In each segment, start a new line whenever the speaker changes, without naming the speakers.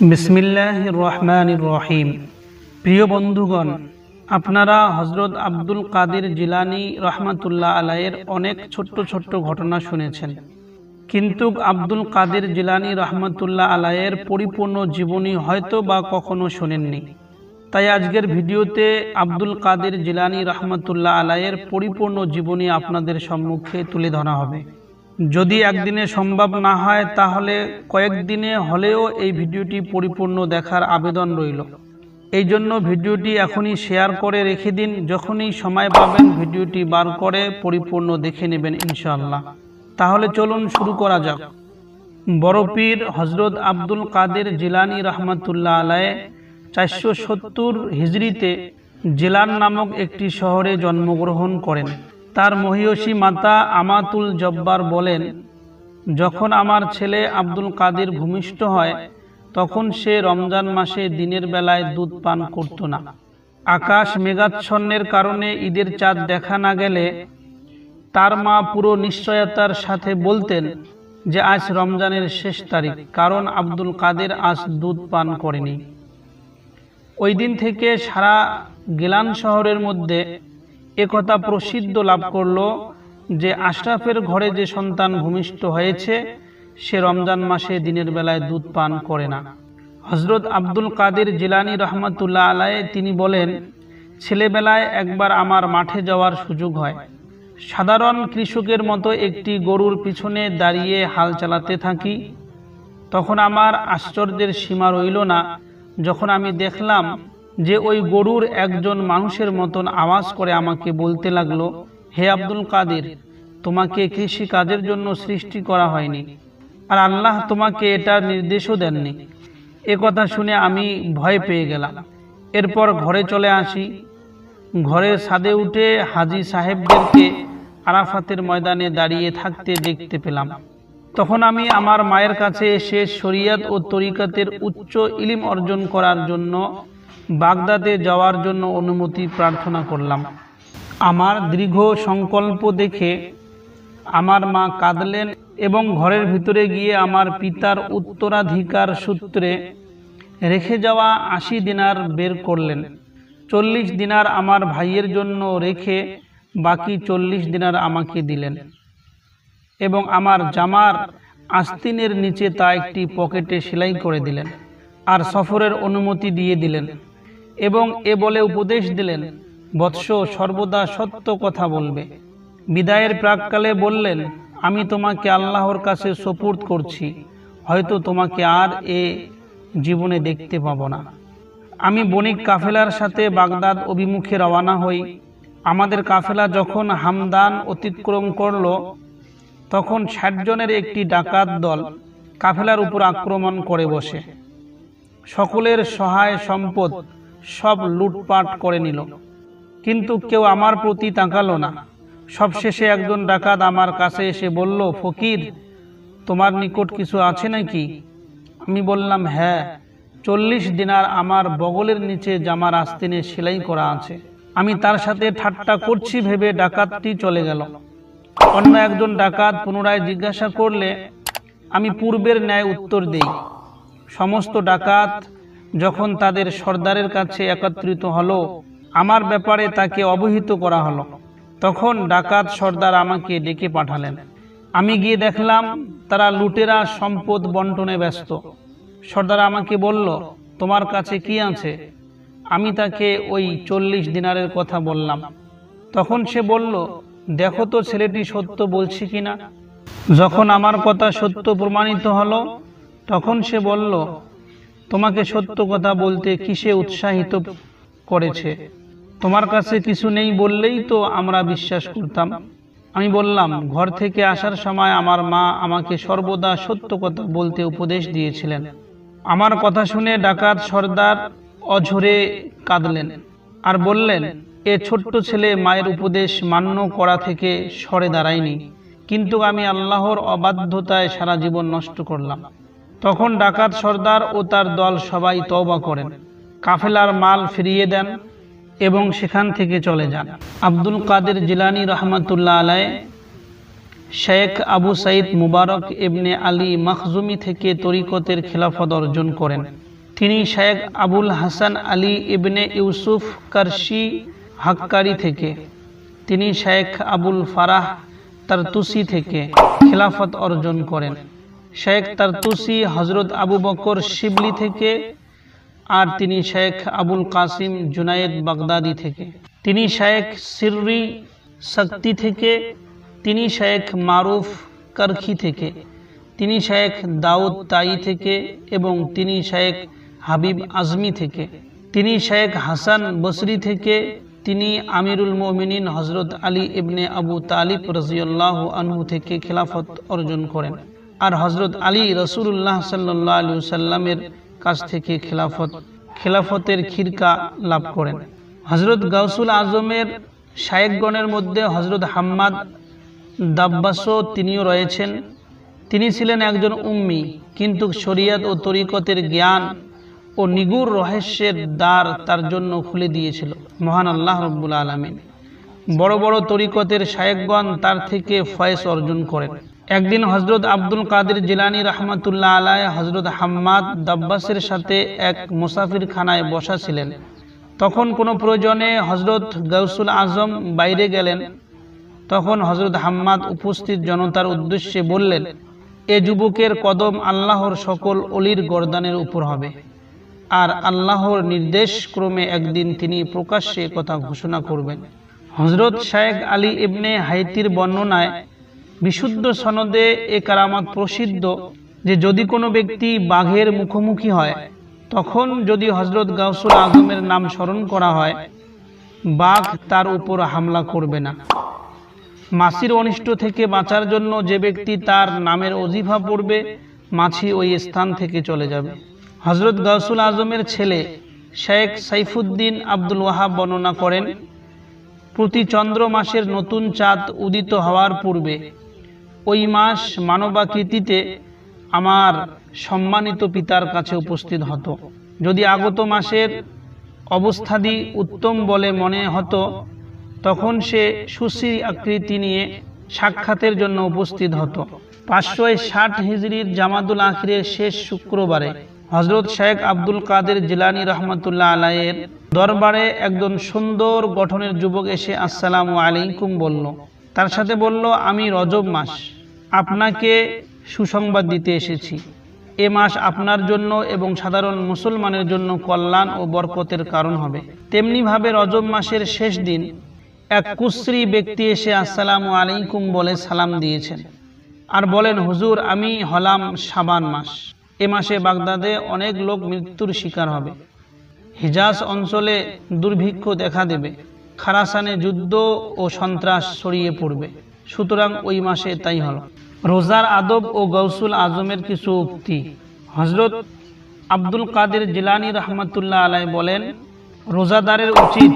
বিসমিল্লাহির রহমানির রহিম। প্রিয় বন্ধুগণ, আপনারা হযরত আব্দুল কাদের জিলানী রহমাতুল্লাহ আলাইহির অনেক ছোট্ট ছোট্ট ঘটনা শুনেছেন, কিন্তু আব্দুল কাদের জিলানী রহমাতুল্লাহ আলাইহির পরিপূর্ণ জীবনী হয়তো বা কখনো শোনেননি। তাই আজকের ভিডিওতে আব্দুল কাদের জিলানী রহমাতুল্লাহ আলাইহির পরিপূর্ণ জীবনী আপনাদের সম্মুখে তুলে ধরা হবে। যদি একদিনে সম্ভব না হয় তাহলে কয়েকদিনে হলেও এই ভিডিওটি পরিপূর্ণ দেখার আবেদন রইল। এই জন্য ভিডিওটি এখনই শেয়ার করে রেখে দিন, যখনই সময় পাবেন ভিডিওটি বার করে পরিপূর্ণ দেখে নেবেন ইনশাআল্লাহ। তাহলে চলুন শুরু করা যাক। বড় পীর হযরত আব্দুল কাদের জিলানী রহমাতুল্লাহ আলাইহি 470 হিজরিতে জিলান নামক একটি শহরে জন্মগ্রহণ করেন। তার মহিয়সী মাতা আমাতুল জব্বার বলেন, যখন আমার ছেলে আব্দুল কাদের ভূমিষ্ঠ হয় তখন সে রমজান মাসে দিনের বেলায় দুধ পান করত না। আকাশ মেঘাচ্ছন্নের কারণে ঈদের চাঁদ দেখা না গেলে তার মা পুরো নিশ্চয়তার সাথে বলতেন যে আজ রমজানের শেষ তারিখ, কারণ আব্দুল কাদের আজ দুধ পান করেনি। ওই দিন থেকে সারা গিলান শহরের মধ্যে একথা প্রসিদ্ধ লাভ করল যে আশরাফের ঘরে যে সন্তান ভূমিষ্ঠ হয়েছে সে রমজান মাসে দিনের বেলায় দুধ পান করে না। হযরত আব্দুল কাদের জিলানী রহমাতুল্লাহ আলাইহি তিনি বলেন, ছেলেবেলায় একবার আমার মাঠে যাওয়ার সুযোগ হয়। সাধারণ কৃষকের মতো একটি গরুর পিছনে দাঁড়িয়ে হাল চালাতে থাকি। তখন আমার আশ্চর্যের সীমা রইল না যখন আমি দেখলাম যে ওই গরুর একজন মানুষের মতন আওয়াজ করে আমাকে বলতে লাগলো, হে আব্দুল কাদের, তোমাকে কৃষি কাজের জন্য সৃষ্টি করা হয়নি, আর আল্লাহ তোমাকে এটার নির্দেশও দেননি। এ কথা শুনে আমি ভয় পেয়ে গেলাম। এরপর ঘরে চলে আসি। ঘরের ছাদে উঠে হাজী সাহেবদেরকে আরাফাতের ময়দানে দাঁড়িয়ে থাকতে দেখতে পেলাম। তখন আমি আমার মায়ের কাছে এসে শরিয়ত ও তরিকতের উচ্চ ইলম অর্জন করার জন্য বাগদাদে যাওয়ার জন্য অনুমতি প্রার্থনা করলাম। আমার দীর্ঘ সংকল্প দেখে আমার মা কাঁদলেন এবং ঘরের ভিতরে গিয়ে আমার পিতার উত্তরাধিকার সূত্রে রেখে যাওয়া 80 দিনার বের করলেন। 40 দিনার আমার ভাইয়ের জন্য রেখে বাকি 40 দিনার আমাকে দিলেন এবং আমার জামার আস্তিনের নিচে তা একটি পকেটে সেলাই করে দিলেন আর সফরের অনুমতি দিয়ে দিলেন এবং এ বলে উপদেশ দিলেন, বৎস, সর্বদা সত্য কথা বলবে। বিদায়ের প্রাককালে বললেন, আমি তোমাকে আল্লাহর কাছে সুপুর্দ করছি, হয়তো তোমাকে আর এ জীবনে দেখতে পাবো না। আমি বণিক কাফেলার সাথে বাগদাদ অভিমুখে রওনা হই। আমাদের কাফেলা যখন হামদান অতিক্রম করল তখন 60 জনের একটি ডাকাত দল কাফেলার উপর আক্রমণ করে বসে সকলের সহায় সম্পদ সব লুটপাট করে নিল, কিন্তু কেউ আমার প্রতি তাকালো না। সবশেষে একজন ডাকাত আমার কাছে এসে বলল, ফকির, তোমার নিকট কিছু আছে নাকি? আমি বললাম, হ্যাঁ, 40 দিনার আমার বগলের নিচে জামার আস্তিনে সেলাই করা আছে। আমি তার সাথে ঠাট্টা করছি ভেবে ডাকাতটি চলে গেল। অন্য একজন ডাকাত পুনরায় জিজ্ঞাসা করলে আমি পূর্বের ন্যায় উত্তর দেই। সমস্ত ডাকাত যখন তাদের সর্দারের কাছে একত্রিত হলো, আমার ব্যাপারে তাকে অবহিত করা হলো। তখন ডাকাত সর্দার আমাকে ডেকে পাঠালেন। আমি গিয়ে দেখলাম তারা লুটেরা সম্পদ বন্টনে ব্যস্ত। সর্দার আমাকে বলল, তোমার কাছে কি আছে? আমি তাকে ওই 40 দিনারের কথা বললাম। তখন সে বলল, দেখো তো ছেলেটি সত্য বলছে কিনা। যখন আমার কথা সত্য প্রমাণিত হলো তখন সে বলল, তোমাকে সত্য কথা বলতে কিসে উৎসাহিত করেছে? তোমার কাছে কিছু নেই বললেই তো আমরা বিশ্বাস করতাম। আমি বললাম, ঘর থেকে আসার সময় আমার মা আমাকে সর্বদা সত্য কথা বলতে উপদেশ দিয়েছিলেন। আমার কথা শুনে ডাকাত সর্দার অঝরে কাঁদলেন আর বললেন, এ ছোট্ট ছেলে মায়ের উপদেশ মান্য করা থেকে সরে দাঁড়ায়নি, কিন্তু আমি আল্লাহর অবাধ্যতায় সারা জীবন নষ্ট করলাম। তখন ডাকাত সর্দার ও তার দল সবাই তওবা করেন, কাফেলার মাল ফিরিয়ে দেন এবং সেখান থেকে চলে যান। আব্দুল কাদের জিলানী রহমাতুল্লাহ আলাইহি শেখ আবু সাইদ মুবারক ইবনে আলী মখজুমি থেকে তরিকতের খেলাফত অর্জন করেন। তিনি শেখ আবুল হাসান আলী ইবনে ইউসুফ কারশি হাক্কারি থেকে, তিনি শেখ আবুল ফারাহ তারতুসি থেকে খিলাফত অর্জন করেন। শেখ তারতুসি হজরত আবু বকর শিবলি থেকে, আর তিনি শেখ আবুল কাসিম জুনায়েদ বাগদাদি থেকে। তিনি শেখ সিররি শক্তি থেকে, তিনি শেখ মারুফ করখি থেকে, তিনি শেখ দাউদ তাই থেকে এবং তিনি শেখ হাবিব আজমি থেকে। তিনি শেখ হাসান বসরি থেকে, তিনি আমিরুল মুমিনিন হজরত আলী ইবনে আবু তালিব রাদিয়াল্লাহু আনহু থেকে খিলাফত অর্জন করেন। আর হজরত আলী রাসূলুল্লাহ সাল্লাল্লাহু আলাইহি ওয়াসাল্লামের কাছ থেকে খিলাফতের খিরকা লাভ করেন। হজরত গাউসুল আজমের শায়েখগণের মধ্যে হজরত হাম্মাদ দাব্বাসও তিনিও রয়েছেন। তিনি ছিলেন একজন উম্মি, কিন্তু শরিয়ত ও তরিকতের জ্ঞান ও নিগুর রহস্যের দ্বার তার জন্য খুলে দিয়েছিল মহান আল্লাহ রব্বুল আলামিন। বড় বড় তরিকতের শায়েখগণ তার থেকে ফয়েজ অর্জন করেন। একদিন হজরত আব্দুল কাদের জিলানী রহমাতুল্লাহ আলাইহি হজরত হাম্মাদ দাব্বাসের সাথে এক মুসাফির খানায় বসা ছিলেন। তখন কোনো প্রয়োজনে হজরত গাউসুল আজম বাইরে গেলেন। তখন হজরত হাম্মাদ উপস্থিত জনতার উদ্দেশ্যে বললেন, এ যুবকের কদম আল্লাহর সকল অলির গর্দানের উপর হবে, আর আল্লাহর নির্দেশ ক্রমে একদিন তিনি প্রকাশ্যে কথা ঘোষণা করবেন। হজরত শেখ আলী ইবনে হাইতির বর্ণনায় বিশুদ্ধ সনদে এ কারামাত প্রসিদ্ধ যে যদি কোনো ব্যক্তি বাঘের মুখোমুখি হয়, তখন যদি হজরত গাউসুল আজমের নাম স্মরণ করা হয়, বাঘ তার উপর হামলা করবে না। মাছির অনিষ্ট থেকে বাঁচার জন্য যে ব্যক্তি তার নামের ওজিফা পড়বে, মাছি ওই স্থান থেকে চলে যাবে। হজরত গাউসুল আজমের ছেলে শেখ সাইফুদ্দিন আব্দুল ওয়াহাব বর্ণনা করেন, প্রতি চন্দ্র মাসের নতুন চাঁদ উদিত হওয়ার পূর্বে ওই মাস মানবাকৃতিতে আমার সম্মানিত পিতার কাছে উপস্থিত হতো। যদি আগত মাসের অবস্থাদি উত্তম বলে মনে হতো, তখন সে সুশ্রী আকৃতি নিয়ে সাক্ষাতের জন্য উপস্থিত হতো। 560 হিজরির জামাদুল আখিরের শেষ শুক্রবারে হজরত শেখ আব্দুল কাদের জিলানী রহমাতুল্লাহ আলাইহির দরবারে একজন সুন্দর গঠনের যুবক এসে আসসালামু আলাইকুম বলল। তার সাথে বলল, আমি রজব মাস আপনাকে সুসংবাদ দিতে এসেছি। এ মাস আপনার জন্য এবং সাধারণ মুসলমানের জন্য কল্যাণ ও বরকতের কারণ হবে। তেমনিভাবে রজব মাসের শেষ দিন এক কুশ্রী ব্যক্তি এসে আসসালামু আলাইকুম বলে সালাম দিয়েছেন আর বলেন, হুজুর, আমি হলাম শাবান মাস। এ মাসে বাগদাদে অনেক লোক মৃত্যুর শিকার হবে, হিজাজ অঞ্চলে দুর্ভিক্ষ দেখা দেবে, খারাসানে যুদ্ধ ও সন্ত্রাস ছড়িয়ে পড়বে। সুতরাং ওই মাসে তাই হলো। রোজার আদব ও গাউসুল আজমের কিছু উক্তি। হজরত আব্দুল কাদের জিলানী রহমাতুল্লাহ আলাইহি বলেন, রোজাদারের উচিত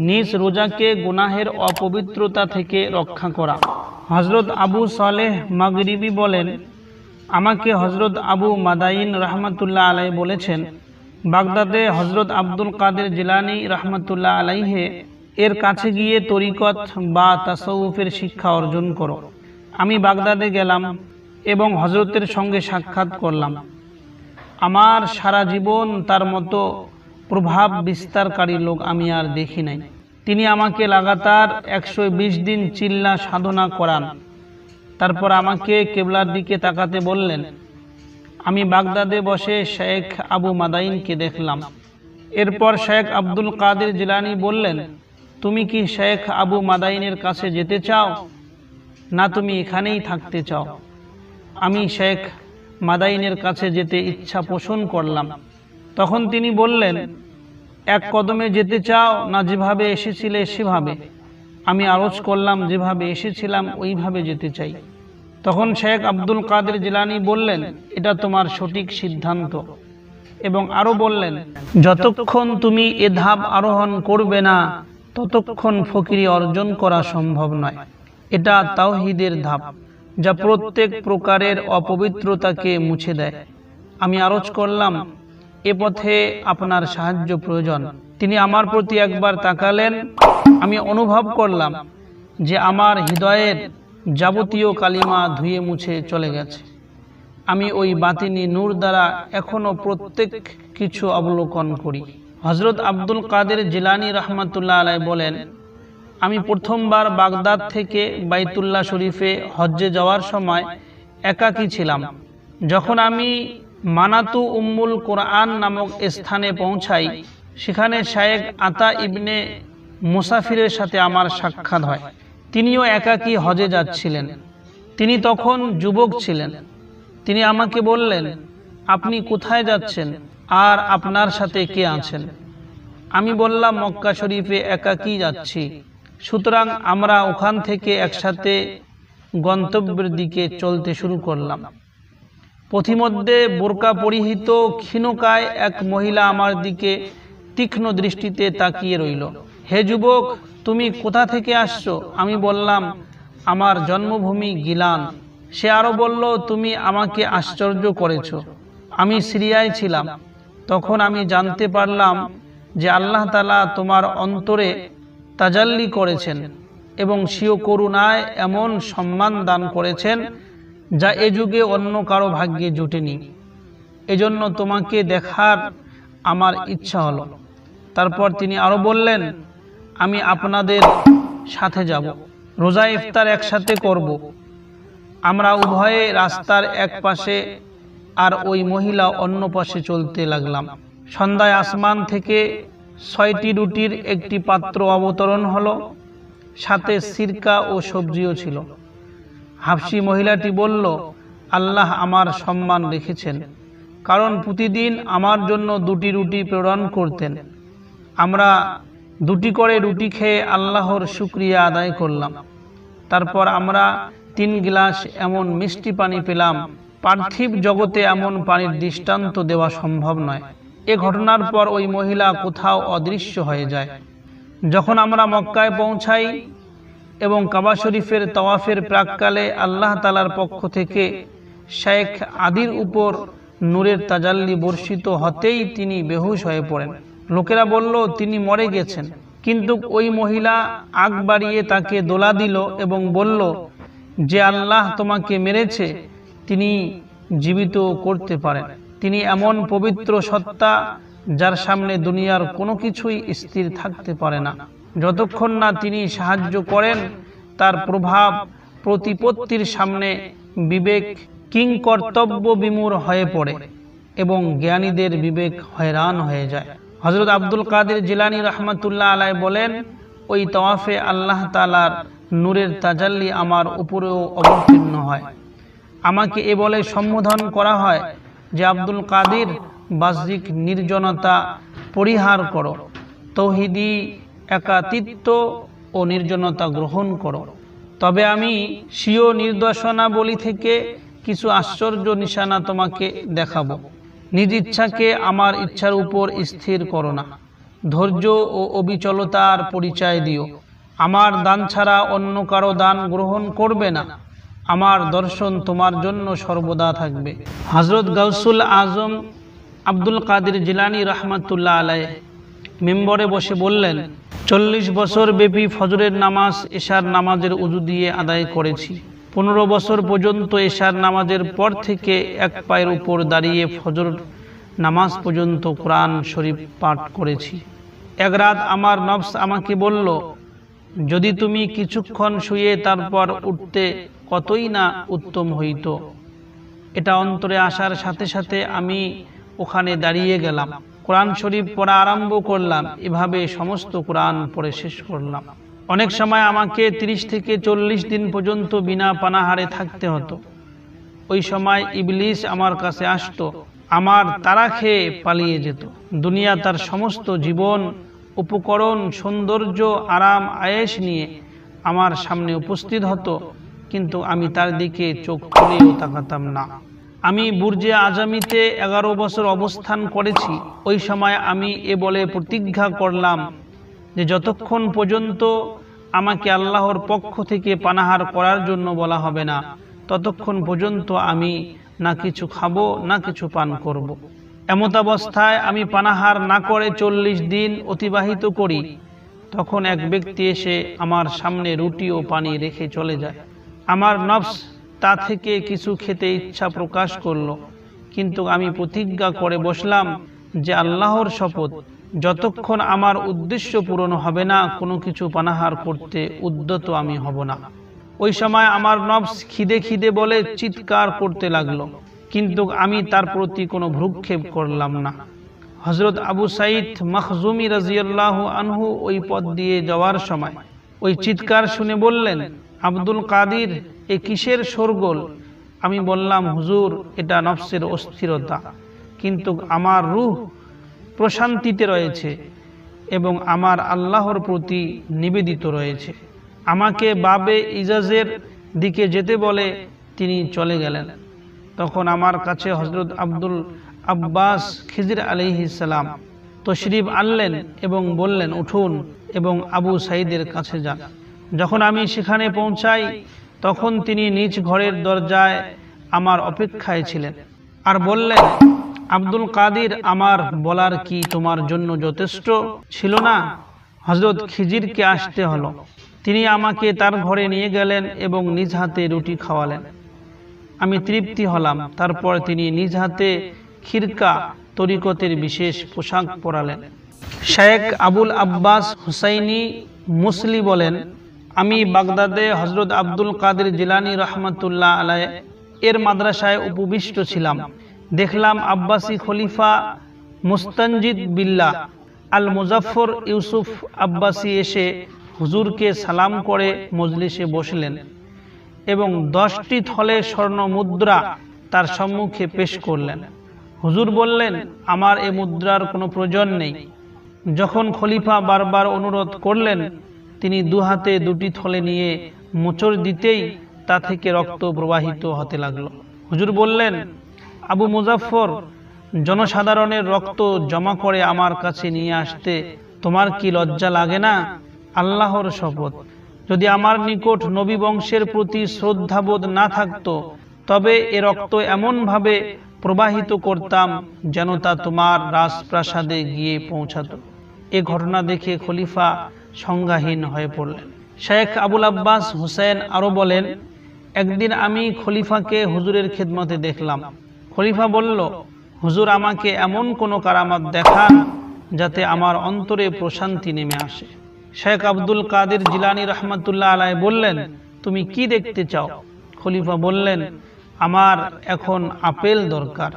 নিজ রোজাকে গুনাহের অপবিত্রতা থেকে রক্ষা করা। হজরত আবু সালেহ মাগরিবি বলেন, আমাকে হজরত আবু মাদাইন রহমাতুল্লাহ আলাইহি বলেছেন, বাগদাদে হজরত আব্দুল কাদের জিলানী রহমাতুল্লাহ আলাইহি এর কাছে গিয়ে তরিকত বা তাসাউফের শিক্ষা অর্জন করো। আমি বাগদাদে গেলাম এবং হজরতের সঙ্গে সাক্ষাৎ করলাম। আমার সারা জীবন তার মতো প্রভাব বিস্তারকারী লোক আমি আর দেখি নাই। তিনি আমাকে লাগাতার 120 দিন চিল্লা সাধনা করান। তারপর আমাকে কেবলার দিকে তাকাতে বললেন। আমি বাগদাদে বসে শেখ আবু মাদাইনকে দেখলাম। এরপর শেখ আব্দুল কাদের জিলানী বললেন, তুমি কি শেখ আবু মাদাইনের কাছে যেতে চাও, না তুমি এখানেই থাকতে চাও? আমি শেখ মাদাইনের কাছে যেতে ইচ্ছা পোষণ করলাম। তখন তিনি বললেন, এক কদমে যেতে চাও, না যেভাবে এসেছিলে সেভাবে? আমি আরজ করলাম, যেভাবে এসেছিলাম ওইভাবে যেতে চাই। তখন শেখ আব্দুল কাদের জিলানী বললেন, এটা তোমার সঠিক সিদ্ধান্ত, এবং আরো বললেন, যতক্ষণ তুমি এ ধাপ আরোহণ করবে না ততক্ষণ ফকিরি অর্জন করা সম্ভব নয়। এটা তাওহীদের ধাপ, যা প্রত্যেক প্রকারের অপবিত্রতাকে মুছে দেয়। আমি আরজ করলাম, এ পথে আপনার সাহায্য প্রয়োজন। তিনি আমার প্রতি একবার তাকালেন। আমি অনুভব করলাম যে আমার হৃদয়ের যাবতীয় কালিমা ধুয়ে মুছে চলে গেছে। আমি ওই বাতিনি নূর দ্বারা এখনো প্রত্যেক কিছু অবলোকন করি। হযরত আব্দুল কাদের জিলানী রহমাতুল্লাহ আলাইহি বলেন, আমি প্রথমবার বাগদাদ থেকে বাইতুল্লাহ শরীফে হজ্জে যাওয়ার সময় একাকী ছিলাম। যখন আমি মানাতু উম্মুল কোরআন নামক স্থানে পৌঁছাই, সেখানে শায়েখ আতা ইবনে মুসাফিরের সাথে আমার সাক্ষাৎ হয়। তিনিও একাকী হজে যাচ্ছিলেন। তিনি তখন যুবক ছিলেন। তিনি আমাকে বললেন, আপনি কোথায় যাচ্ছেন আর আপনার সাথে কে আছেন? আমি বললাম, মক্কা শরীফে একাকী যাচ্ছি। সুতরাং আমরা ওখান থেকে একসাথে গন্তব্যের দিকে চলতে শুরু করলাম। পথিমধ্যে বোরকা পরিহিত ক্ষীণকায় এক মহিলা আমার দিকে তীক্ষ্ণ দৃষ্টিতে তাকিয়ে রইল। হে যুবক, তুমি কোথা থেকে আসছো? আমি বললাম, আমার জন্মভূমি গিলান। সে আরো বলল, তুমি আমাকে আশ্চর্য করেছো। আমি সিরিয়ায় ছিলাম। তখন আমি জানতে পারলাম যে আল্লাহ তাআলা তোমার অন্তরে তাজাল্লি করেছেন এবং স্বীয় করুণায় এমন সম্মান দান করেছেন যা এ যুগে অন্য কারো ভাগ্যে জুটেনি। এজন্য তোমাকে দেখার আমার ইচ্ছা হলো। তারপর তিনি আরো বললেন, আমি আপনাদের সাথে যাব, রোজা ইফতার একসাথে করব। আমরা উভয়ে রাস্তার এক পাশে আর ওই মহিলা অন্য পাশে চলতে লাগলাম। সন্ধ্যায় আসমান থেকে 6টি রুটির একটি পাত্র অবতরণ হলো, সাথে সিরকা ও সবজিও ছিল। হাবশী মহিলাটি বলল, আল্লাহ আমার সম্মান রেখেছেন, কারণ প্রতিদিন আমার জন্য 2টি রুটি প্রেরণ করতেন। আমরা 2টি করে রুটি খেয়ে আল্লাহর শুকরিয়া আদায় করলাম। তারপর আমরা 3 গ্লাস এমন মিষ্টি পানি পেলাম, পার্থিব জগতে এমন পানির দৃষ্টান্ত দেওয়া সম্ভব নয়। এ ঘটনার পর ওই মহিলা কোথাও অদৃশ্য হয়ে যায়। যখন আমরা মক্কায় পৌঁছাই এবং কাবা শরীফের তাওয়াফের প্রাককালে আল্লাহ তাআলার পক্ষ থেকে শেখ আদির উপর নূরের তাজাল্লি বর্ষিত হতেই তিনি বেহুশ হয়ে পড়েন। লোকেরা বলল, তিনি মরে গেছেন। কিন্তু ওই মহিলা আগ বাড়িয়ে তাকে দোলা দিল এবং বলল, যে আল্লাহ তোমাকে মেরেছে তিনি জীবিত করতে পারেন। তিনি এমন পবিত্র সত্তা যার সামনে দুনিয়ার কোনো কিছুই স্থির থাকতে পারে না। যতক্ষণ না তিনি সাহায্য করেন, তার প্রভাব প্রতিপত্তির সামনে বিবেক কিংকর্তব্য বিমূঢ় হয়ে পড়ে এবং জ্ঞানীদের বিবেক হয়রান হয়ে যায়। হযরত আব্দুল কাদের জিলানী রহমাতুল্লাহ আলাইহি বলেন, ওই তাওয়াফে আল্লাহ তাআলার নূরের তাজাল্লি আমার উপরেও অবতীর্ণ হয়। আমাকে এ বলে সম্বোধন করা হয় যে, আব্দুল কাদের, বাহ্যিক নির্জনতা পরিহার করো, তৌহিদি একাতিত্ব ও নির্জনতা গ্রহণ করো। তবে আমি স্বীয় নির্দেশনাবলী থেকে কিছু আশ্চর্য নিশানা তোমাকে দেখাবো। নিজ ইচ্ছাকে আমার ইচ্ছার উপর স্থির করো না। ধৈর্য ও অবিচলতার পরিচয় দিও। আমার দান ছাড়া অন্য কারো দান গ্রহণ করবে না। আমার দর্শন তোমার জন্য সর্বদা থাকবে। হযরত গাউসুল আজম আব্দুল কাদের জিলানী রহমাতুল্লাহ আলাইহি মিম্বরে বসে বললেন, 40 বছর ব্যাপী ফজরের নামাজ এশার নামাজের উযু দিয়ে আদায় করেছি। 15 বছর পর্যন্ত এশার নামাজের পর থেকে এক পায়ের উপর দাঁড়িয়ে ফজর নামাজ পর্যন্ত কোরআন শরীফ পাঠ করেছি। এক রাত আমার নফস আমাকে বলল, যদি তুমি কিছুক্ষণ শুয়ে তারপর উঠতে কতই না উত্তম হইত। এটা অন্তরে আসার সাথে সাথে আমি ওখানে দাঁড়িয়ে গেলাম, কোরআন শরীফ পড়া আরম্ভ করলাম। এভাবে সমস্ত কোরআন পড়ে শেষ করলাম। অনেক সময় আমাকে 30 থেকে 40 দিন পর্যন্ত বিনা পানাহারে থাকতে হতো। ওই সময় ইবলিস আমার কাছে আসতো, আমার তাড়া খেয়ে পালিয়ে যেত। দুনিয়া তার সমস্ত জীবন, উপকরণ, সৌন্দর্য, আরাম আয়েশ নিয়ে আমার সামনে উপস্থিত হতো, কিন্তু আমি তার দিকে চোখ তুলেও তাকাতাম না। আমি বুর্জে আজমিতে 11 বছর অবস্থান করেছি। ওই সময় আমি এ বলে প্রতিজ্ঞা করলাম যে যতক্ষণ পর্যন্ত আমাকে আল্লাহর পক্ষ থেকে পানাহার করার জন্য বলা হবে না, ততক্ষণ পর্যন্ত আমি না কিছু খাবো না কিছু পান করব। এমতাবস্থায় আমি পানাহার না করে 40 দিন অতিবাহিত করি। তখন এক ব্যক্তি এসে আমার সামনে রুটি ও পানি রেখে চলে যায়। আমার নফস তা থেকে কিছু খেতে ইচ্ছা প্রকাশ করলো, কিন্তু আমি প্রতিজ্ঞা করে বসলাম যে আল্লাহর শপথ, যতক্ষণ আমার উদ্দেশ্য পূরণ হবে না কোনো কিছু পানাহার করতে উদ্যত আমি হব না। ওই সময় আমার নফস খিদে খিদে বলে চিৎকার করতে লাগলো, কিন্তু আমি তার প্রতি কোনো ভ্রুক্ষেপ করলাম না। হযরত আবু সাঈদ মাখজুমি রাদিয়াল্লাহু আনহু ওই পথ দিয়ে যাওয়ার সময় ওই চিৎকার শুনে বললেন, আব্দুল কাদির, এ কিসের শোরগোল? আমি বললাম, হুজুর, এটা নফসের অস্থিরতা, কিন্তু আমার রূহ প্রশান্তিতে রয়েছে এবং আমার আল্লাহর প্রতি নিবেদিত রয়েছে। আমাকে বাবে ইজাজের দিকে যেতে বলে তিনি চলে গেলেন। তখন আমার কাছে হযরত আব্দুল আব্বাস খিজির আলাইহিস সালাম তশরিফ আনলেন এবং বললেন, উঠুন এবং আবু সাঈদের কাছে যান। যখন আমি সেখানে পৌঁছাই তখন তিনি নিজ ঘরের দরজায় আমার অপেক্ষায় ছিলেন আর বললেন, আব্দুল কাদির, আমার বলার কি তোমার জন্য যথেষ্ট ছিল না? হযরত খিজিরকে আসতে হলো। তিনি আমাকে তার ঘরে নিয়ে গেলেন এবং নিজ হাতে রুটি খাওয়ালেন। আমি তৃপ্তি হলাম। তারপর তিনি নিজ হাতে খিরকা তরিকতের বিশেষ পোশাক পরালেন। শেখ আবুল আব্বাস হুসাইনি মুসলি বলেন, আমি বাগদাদে হযরত আব্দুল কাদের জিলানী রহমাতুল্লাহ আলাইহ এর মাদ্রাসায় উপবিষ্ট ছিলাম। দেখলাম আব্বাসী খলিফা মুস্তানজিদ বিল্লাহ আল মুজাফফর ইউসুফ আব্বাসী এসে হুজুরকে সালাম করে মজলিসে বসলেন এবং 10টি থলে স্বর্ণ মুদ্রা তার সম্মুখে পেশ করলেন। হুজুর বললেন, আমার এ মুদ্রার কোনো প্রয়োজন নেই। যখন খলিফা বারবার অনুরোধ করলেন, তিনি দুহাতে 2টি থলে নিয়ে মোচড় দিতেই তা থেকে রক্ত প্রবাহিত হতে লাগলো। হুজুর বললেন, আবু মুজাফফর, জনসাধারণের রক্ত জমা করে আমার কাছে নিয়ে আসতে তোমার কি লজ্জা লাগে না? আল্লাহর শপথ, যদি আমার নিকট নবী বংশের প্রতি শ্রদ্ধাবোধ না থাকতো তবে এ রক্ত এমনভাবে প্রবাহিত করতাম যেন তা তোমার রাজপ্রাসাদে গিয়ে পৌঁছাত। এ ঘটনা দেখে খলিফা সংজ্ঞাহীন হয়ে পড়লেন। শেখ আবুল আব্বাস হুসেন আরো বলেন, একদিন আমি খলিফাকে হুজুরের খেদমতে দেখলাম। খলিফা বলল, হুজুর, আমাকে এমন কোনো কারামাত দেখান যাতে আমার অন্তরে প্রশান্তি নেমে আসে। শেখ আব্দুল কাদের জিলানী রহমাতুল্লাহ আলাইহ বললেন, তুমি কি দেখতে চাও? খলিফা বললেন, আমার এখন আপেল দরকার।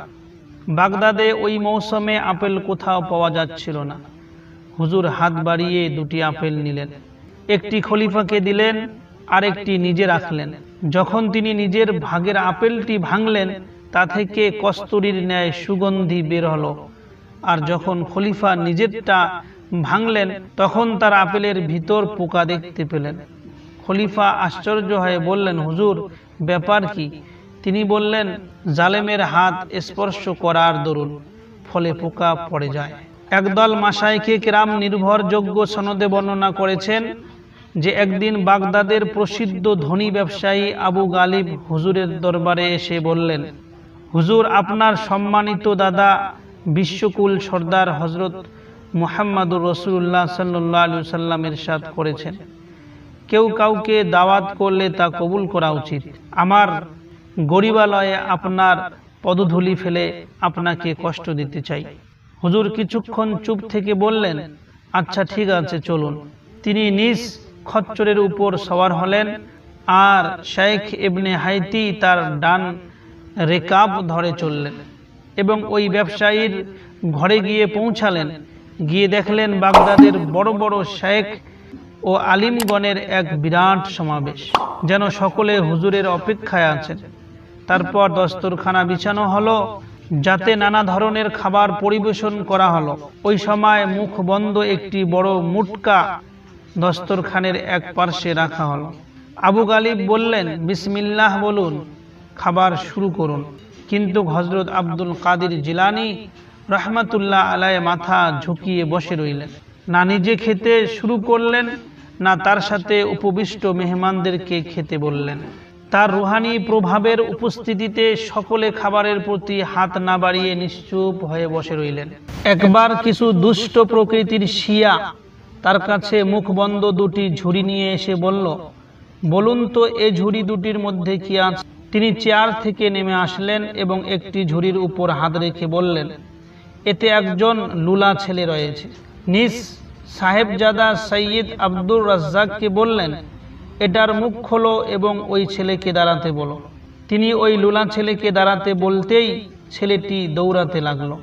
বাগদাদে ওই মৌসুমে আপেল কোথাও পাওয়া যাচ্ছিল না। হুজুর হাত বাড়িয়ে 2টি আপেল নিলেন, একটি খলিফাকে দিলেন আর একটি নিজে রাখলেন। যখন তিনি নিজের ভাগের আপেলটি ভাঙলেন তা থেকে কস্তুরীর ন্যায় সুগন্ধি বের হলো, আর যখন খলিফা নিজেরটা ভাঙলেন তখন তার আপেলের ভিতর পোকা দেখতে পেলেন। খলিফা আশ্চর্য হয়ে বললেন, হুজুর, ব্যাপার কি? তিনি বললেন, জালেমের হাত স্পর্শ করার দরুন ফলে পোকা পড়ে যায়। একদল মাশায়েখে কেরাম নির্ভরযোগ্য সনদে বর্ণনা করেছেন যে একদিন বাগদাদের প্রসিদ্ধ ধনী ব্যবসায়ী আবু গালিব হুজুরের দরবারে এসে বললেন, হুজুর, আপনার সম্মানিত দাদা বিশ্বকুল সর্দার হযরত মুহাম্মদুর রাসূলুল্লাহ সাল্লাল্লাহু আলাইহি ওয়াসাল্লাম ইরশাদ করেছেন, কেউ কাউকে দাওয়াত করলে তা কবুল করা উচিত। আমার গরিবালয়ে আপনার পদধূলি ফেলে আপনাকে কষ্ট দিতে চাই। হুজুর কিছুক্ষণ চুপ থেকে বললেন, আচ্ছা ঠিক আছে, চলুন। তিনি নিজ খচ্চরের উপর সওয়ার হলেন আর শেখ ইবনে হাইতি তার ডান রেকাব ধরে চললেন এবং ওই ব্যবসায়ীর ঘরে গিয়ে পৌঁছালেন। গিয়ে দেখলেন বাগদাদের বড় বড় শেখ ও আলিমগণের এক বিরাট সমাবেশ, যেন সকলে হুজুরের অপেক্ষায় আছেন। তারপর দস্তরখানা বিছানো হলো, যাতে নানা ধরনের খাবার পরিবেশন করা হলো। ওই সময় মুখ বন্ধ একটি বড় মুটকা দস্তরখানের এক পার্শ্বে রাখা হলো। আবু গালিব বললেন, বিসমিল্লাহ বলুন, খাবার শুরু করুন। কিন্তু হযরত আব্দুল কাদের জিলানী রহমাতুল্লাহ আলাইহ মাথা ঝুঁকিয়ে বসে রইলেন, না নিজে খেতে শুরু করলেন না তার সাথে উপবিষ্ট মেহমানদেরকে খেতে বললেন। তার রুহানি প্রভাবের উপস্থিতিতে সকলে খাবারের প্রতি হাত না বাড়িয়ে নিশ্চুপ হয়ে বসে রইলেন। একবার কিছু দুষ্ট প্রকৃতির শিয়া তার কাছে মুখ বন্ধ 2টি ঝুড়ি নিয়ে এসে বলল, বলুন তো এ ঝুড়ি 2টির মধ্যে কি আছে? তিনি চেয়ার থেকে নেমে আসলেন এবং একটি ঝুড়ির উপর হাত রেখে বললেন, এতে একজন লুলা ছেলে রয়েছে। নিজ সাহেবজাদা সৈয়দ আব্দুর রাজ্জাককে বললেন, এটার মুখ খোলো এবং ওই ছেলেকে দাঁড়াতে বলো। তিনি ওই লুলা ছেলেকে দাঁড়াতে বলতেই ছেলেটি দৌড়াতে লাগলো।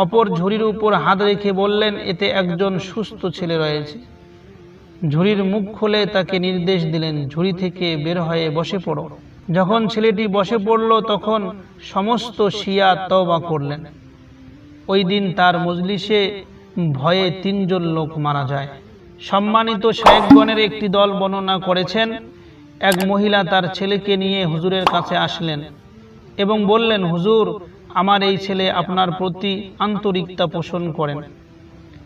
অপর ঝুড়ির উপর হাত রেখে বললেন, এতে একজন সুস্থ ছেলে রয়েছে। ঝুড়ির মুখ খুলে তাকে নির্দেশ দিলেন, ঝুড়ি থেকে বের হয়ে বসে পড়ো। যখন ছেলেটি বসে পড়ল তখন সমস্ত শিয়া তওবা করলেন। ওই দিন তার মজলিসে ভয়ে 3 জন লোক মারা যায়। সম্মানিত শায়েখগণের একটি দল বর্ণনা করেছেন, এক মহিলা তার ছেলেকে নিয়ে হুজুরের কাছে আসলেন এবং বললেন, হুজুর, আমার এই ছেলে আপনার প্রতি আন্তরিকতা পোষণ করেন,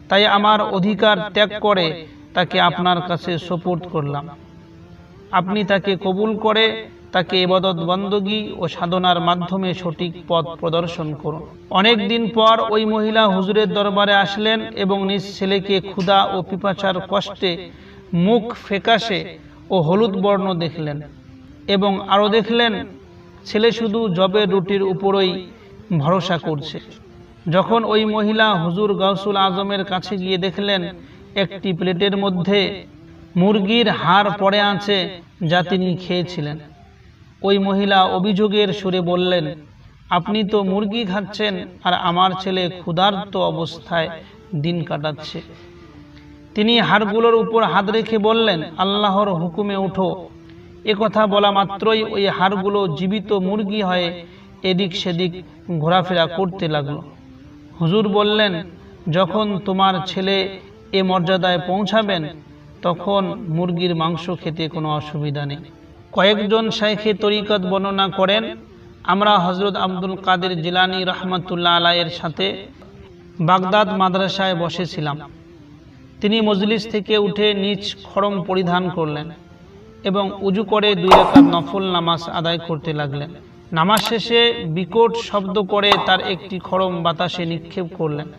তাই আমার অধিকার ত্যাগ করে তাকে আপনার কাছে সুপুর্দ করলাম। আপনি তাকে কবুল করে তাকে ইবাদত বন্দগি ও সাধনার মাধ্যমে সঠিক পথ প্রদর্শন করুন। অনেক দিন পর ওই মহিলা হুজুরের দরবারে আসলেন এবং নিজ ছেলেকে ক্ষুধা ও পিপাসার কষ্টে মুখ ফ্যাকাশে ও হলুদ বর্ণ দেখলেন এবং আরও দেখলেন ছেলে শুধু জবের রুটির উপরই ভরসা করছে। যখন ওই মহিলা হুজুর গাউসুল আজমের কাছে গিয়ে দেখলেন একটি প্লেটের মধ্যে মুরগির হাড় পড়ে আছে যা তিনি খেয়েছিলেন, ওই মহিলা অভিযোগের সুরে বললেন, আপনি তো মুরগি খাচ্ছেন আর আমার ছেলে ক্ষুধার্ত অবস্থায় দিন কাটাচ্ছে। তিনি হাড়গুলোর উপর হাত রেখে বললেন, আল্লাহর হুকুমে উঠো। একথা বলা মাত্রই ওই হাড়গুলো জীবিত মুরগি হয়ে এদিক সেদিক ঘোরাফেরা করতে লাগলো। হুজুর বললেন, যখন তোমার ছেলে এ মর্যাদায় পৌঁছাবেন তখন মুরগির মাংস খেতে কোনো অসুবিধা নেই। কয়েকজন শাইখে তরিকত বর্ণনা করেন, আমরা হযরত আব্দুল কাদের জিলানী রহমাতুল্লাহ আলাইহির সাথে বাগদাদ মাদ্রাসায় বসেছিলাম। তিনি মজলিস থেকে উঠে নিজ খড়ম পরিধান করলেন এবং উজু করে 2 রাকাত নফল নামাজ আদায় করতে লাগলেন। নামাজ শেষে বিকট শব্দ করে তার একটি খড়ম বাতাসে নিক্ষেপ করলেন,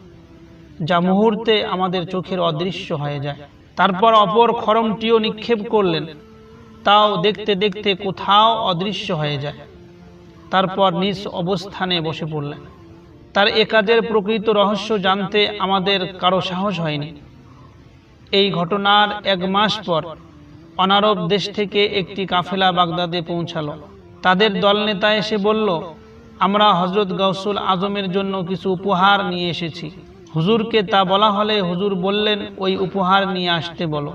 যা মুহূর্তে আমাদের চোখের অদৃশ্য হয়ে যায়। তারপর অপর খড়মটিও নিক্ষেপ করলেন, তাও দেখতে দেখতে কোথাও অদৃশ্য হয়ে যায়। তারপর নিজ অবস্থানে বসে পড়লেন। তার এ কাজের প্রকৃত রহস্য জানতে আমাদের কারো সাহস হয়নি। এই ঘটনার 1 মাস পর অনারব দেশ থেকে একটি কাফেলা বাগদাদে পৌঁছালো। তাদের দলনেতা এসে বলল, আমরা হযরত গাউসুল আজমের জন্য কিছু উপহার নিয়ে এসেছি। হুজুরকে তা বলা হলে হুজুর বললেন, ওই উপহার নিয়ে আসতে বলো।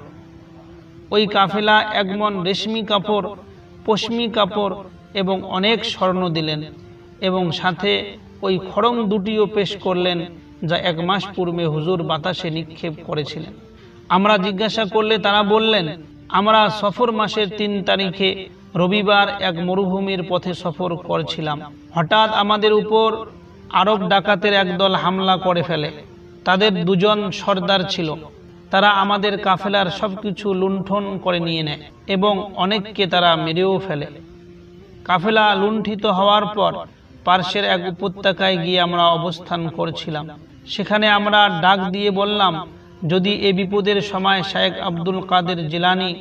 ওই কাফেলা 1 মণ রেশমি কাপড়, পশমি কাপড় এবং অনেক স্বর্ণ দিলেন এবং সাথে ওই খড়ম দুটিও পেশ করলেন যা 1 মাস পূর্বে হুজুর বাতাসে নিক্ষেপ করেছিলেন। আমরা জিজ্ঞাসা করলে তারা বললেন, আমরা সফর মাসের 3 তারিখে রবিবার এক মরুভূমির পথে সফর করছিলাম। হঠাৎ আমাদের উপর আরব ডাকাতের একদল হামলা করে ফেলে। তাদের 2 জন সর্দার ছিল। তারা আমাদের কাফেলার সবকিছু লুণ্ঠন করে নিয়ে নেয় এবং অনেককে তারা মেরেও ফেলে। কাফেলা লুণ্ঠিত হওয়ার পর পার্শ্বের এক উপত্যকায় গিয়ে আমরা অবস্থান করছিলাম। সেখানে আমরা ডাক দিয়ে বললাম, যদি এ বিপদের সময় শায়েখ আব্দুল কাদের জিলানী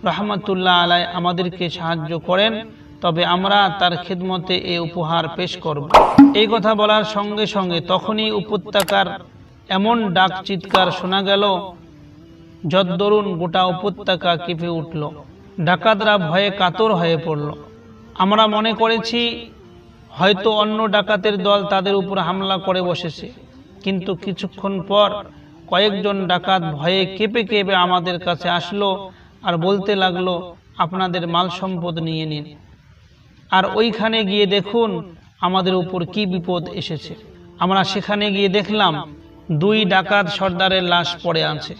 রহমাতুল্লাহ আলাই আমাদেরকে সাহায্য করেন তবে আমরা তার খিদমতে এ উপহার পেশ করব। এই কথা বলার সঙ্গে সঙ্গে তখনই উপত্যকার এমন ডাক চিৎকার শোনা গেল যদ্দরুন গোটা উপত্যকা কেঁপে উঠল। ডাকাতরা ভয়ে কাতর হয়ে পড়ল। আমরা মনে করেছি হয়তো অন্য ডাকাতের দল তাদের উপর হামলা করে বসেছে, কিন্তু কিছুক্ষণ পর কয়েকজন ডাকাত ভয়ে কেঁপে কেঁপে আমাদের কাছে আসলো আর বলতে লাগলো, আপনাদের মাল সম্পদ নিয়ে নিন, আর ওইখানে গিয়ে দেখুন আমাদের উপর কি বিপদ এসেছে। আমরা সেখানে গিয়ে দেখলাম 2 ডাকাত সর্দারের লাশ পড়ে আছে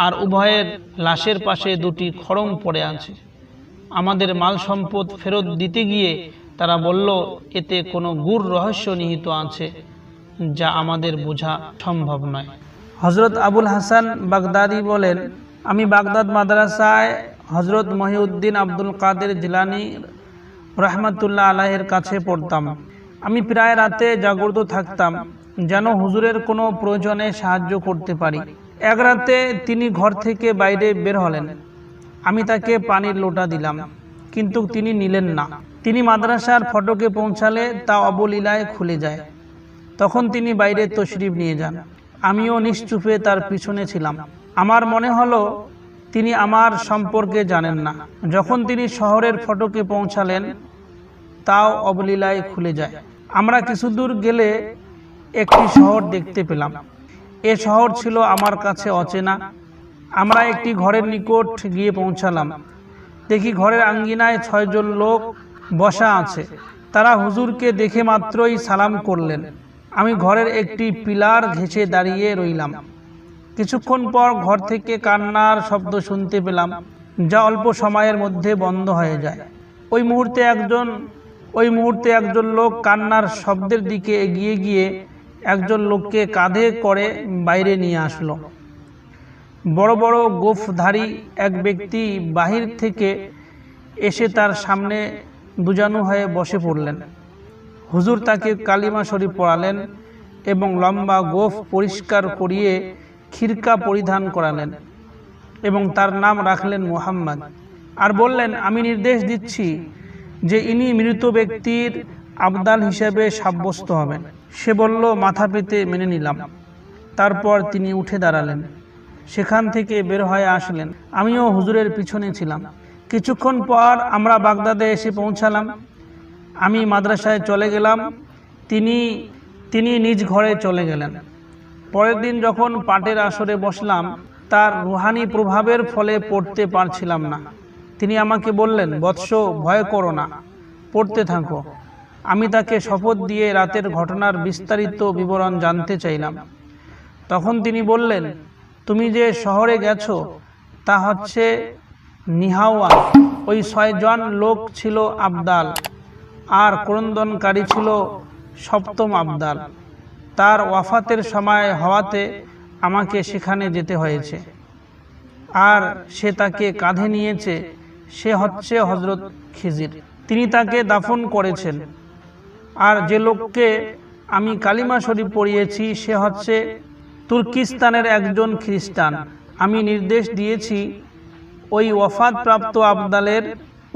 আর উভয়ের লাশের পাশে 2টি খড়ম পড়ে আছে। আমাদের মাল সম্পদ ফেরত দিতে গিয়ে তারা বলল, এতে কোনো গূঢ় রহস্য নিহিত আছে যা আমাদের বোঝা সম্ভব নয়। হযরত আবুল হাসান বাগদাদি বলেন, আমি বাগদাদ মাদ্রাসায় হযরত মহিউদ্দিন আব্দুল কাদের জিলানী রহমাতুল্লাহ আলাইহির কাছে পড়তাম। আমি প্রায় রাতে জাগ্রত থাকতাম যেন হুজুরের কোনো প্রয়োজনে সাহায্য করতে পারি। এক রাতে তিনি ঘর থেকে বাইরে বের হলেন। আমি তাকে পানির লোটা দিলাম, কিন্তু তিনি নিলেন না। তিনি মাদ্রাসার ফটকে পৌঁছালে তা অবলীলায় খুলে যায়। তখন তিনি বাইরে তশরিফ নিয়ে যান। আমিও নিশ্চুপে তার পিছনে ছিলাম। আমার মনে হলো তিনি আমার সম্পর্কে জানেন না। যখন তিনি শহরের ফটকে পৌঁছালেন তাও অবলীলায় খুলে যায়। আমরা কিছু দূর গেলে একটি শহর দেখতে পেলাম। এ শহর ছিল আমার কাছে অচেনা। আমরা একটি ঘরের নিকট গিয়ে পৌঁছালাম। দেখি ঘরের আঙ্গিনায় 6 জন লোক বসা আছে। তারা হুজুরকে দেখে মাত্রই সালাম করলেন। আমি ঘরের একটি পিলার ঘেঁষে দাঁড়িয়ে রইলাম। কিছুক্ষণ পর ঘর থেকে কান্নার শব্দ শুনতে পেলাম, যা অল্প সময়ের মধ্যে বন্ধ হয়ে যায়। ওই মুহূর্তে একজন লোক কান্নার শব্দের দিকে এগিয়ে গিয়ে একজন লোককে কাঁধে করে বাইরে নিয়ে আসলো। বড় বড় গোঁফধারী এক ব্যক্তি বাহির থেকে এসে তার সামনে দুজানু হয়ে বসে পড়লেন। হুজুর তাকে কালিমা শরীফ পড়ালেন এবং লম্বা গোঁফ পরিষ্কার করিয়ে খিরকা পরিধান করালেন এবং তার নাম রাখলেন মুহাম্মদ। আর বললেন, আমি নির্দেশ দিচ্ছি যে ইনি মৃত ব্যক্তির আবদাল হিসেবে সাব্যস্ত হবেন। সে বলল, মাথা পেতে মেনে নিলাম। তারপর তিনি উঠে দাঁড়ালেন, সেখান থেকে বের হয়ে আসলেন। আমিও হুজুরের পিছনে ছিলাম। কিছুক্ষণ পর আমরা বাগদাদে এসে পৌঁছালাম। আমি মাদ্রাসায় চলে গেলাম, তিনি নিজ ঘরে চলে গেলেন। পরের দিন যখন পাঠের আসরে বসলাম, তার রুহানি প্রভাবের ফলে পড়তে পারছিলাম না। তিনি আমাকে বললেন, বৎস, ভয় করো না, পড়তে থাকো। আমি তাকে শপথ দিয়ে রাতের ঘটনার বিস্তারিত বিবরণ জানতে চাইলাম। তখন তিনি বললেন, তুমি যে শহরে গেছো তা হচ্ছে নিহাওয়া। ওই 6 জন লোক ছিল আবদাল, আর ক্রন্দনকারী ছিল 7ম আবদাল। তার ওয়াফাতের সময় হওয়াতে আমাকে সেখানে যেতে হয়েছে, আর সে তাকে কাঁধে নিয়েছে। সে হচ্ছে হযরত খিজির। তিনি তাকে দাফন করেছেন। আর যে লোককে আমি কালিমা শরীফ পড়িয়েছি সে হচ্ছে তুর্কিস্তানের একজন খ্রিস্টান। আমি নির্দেশ দিয়েছি ওই ওয়াফাতপ্রাপ্ত আবদালের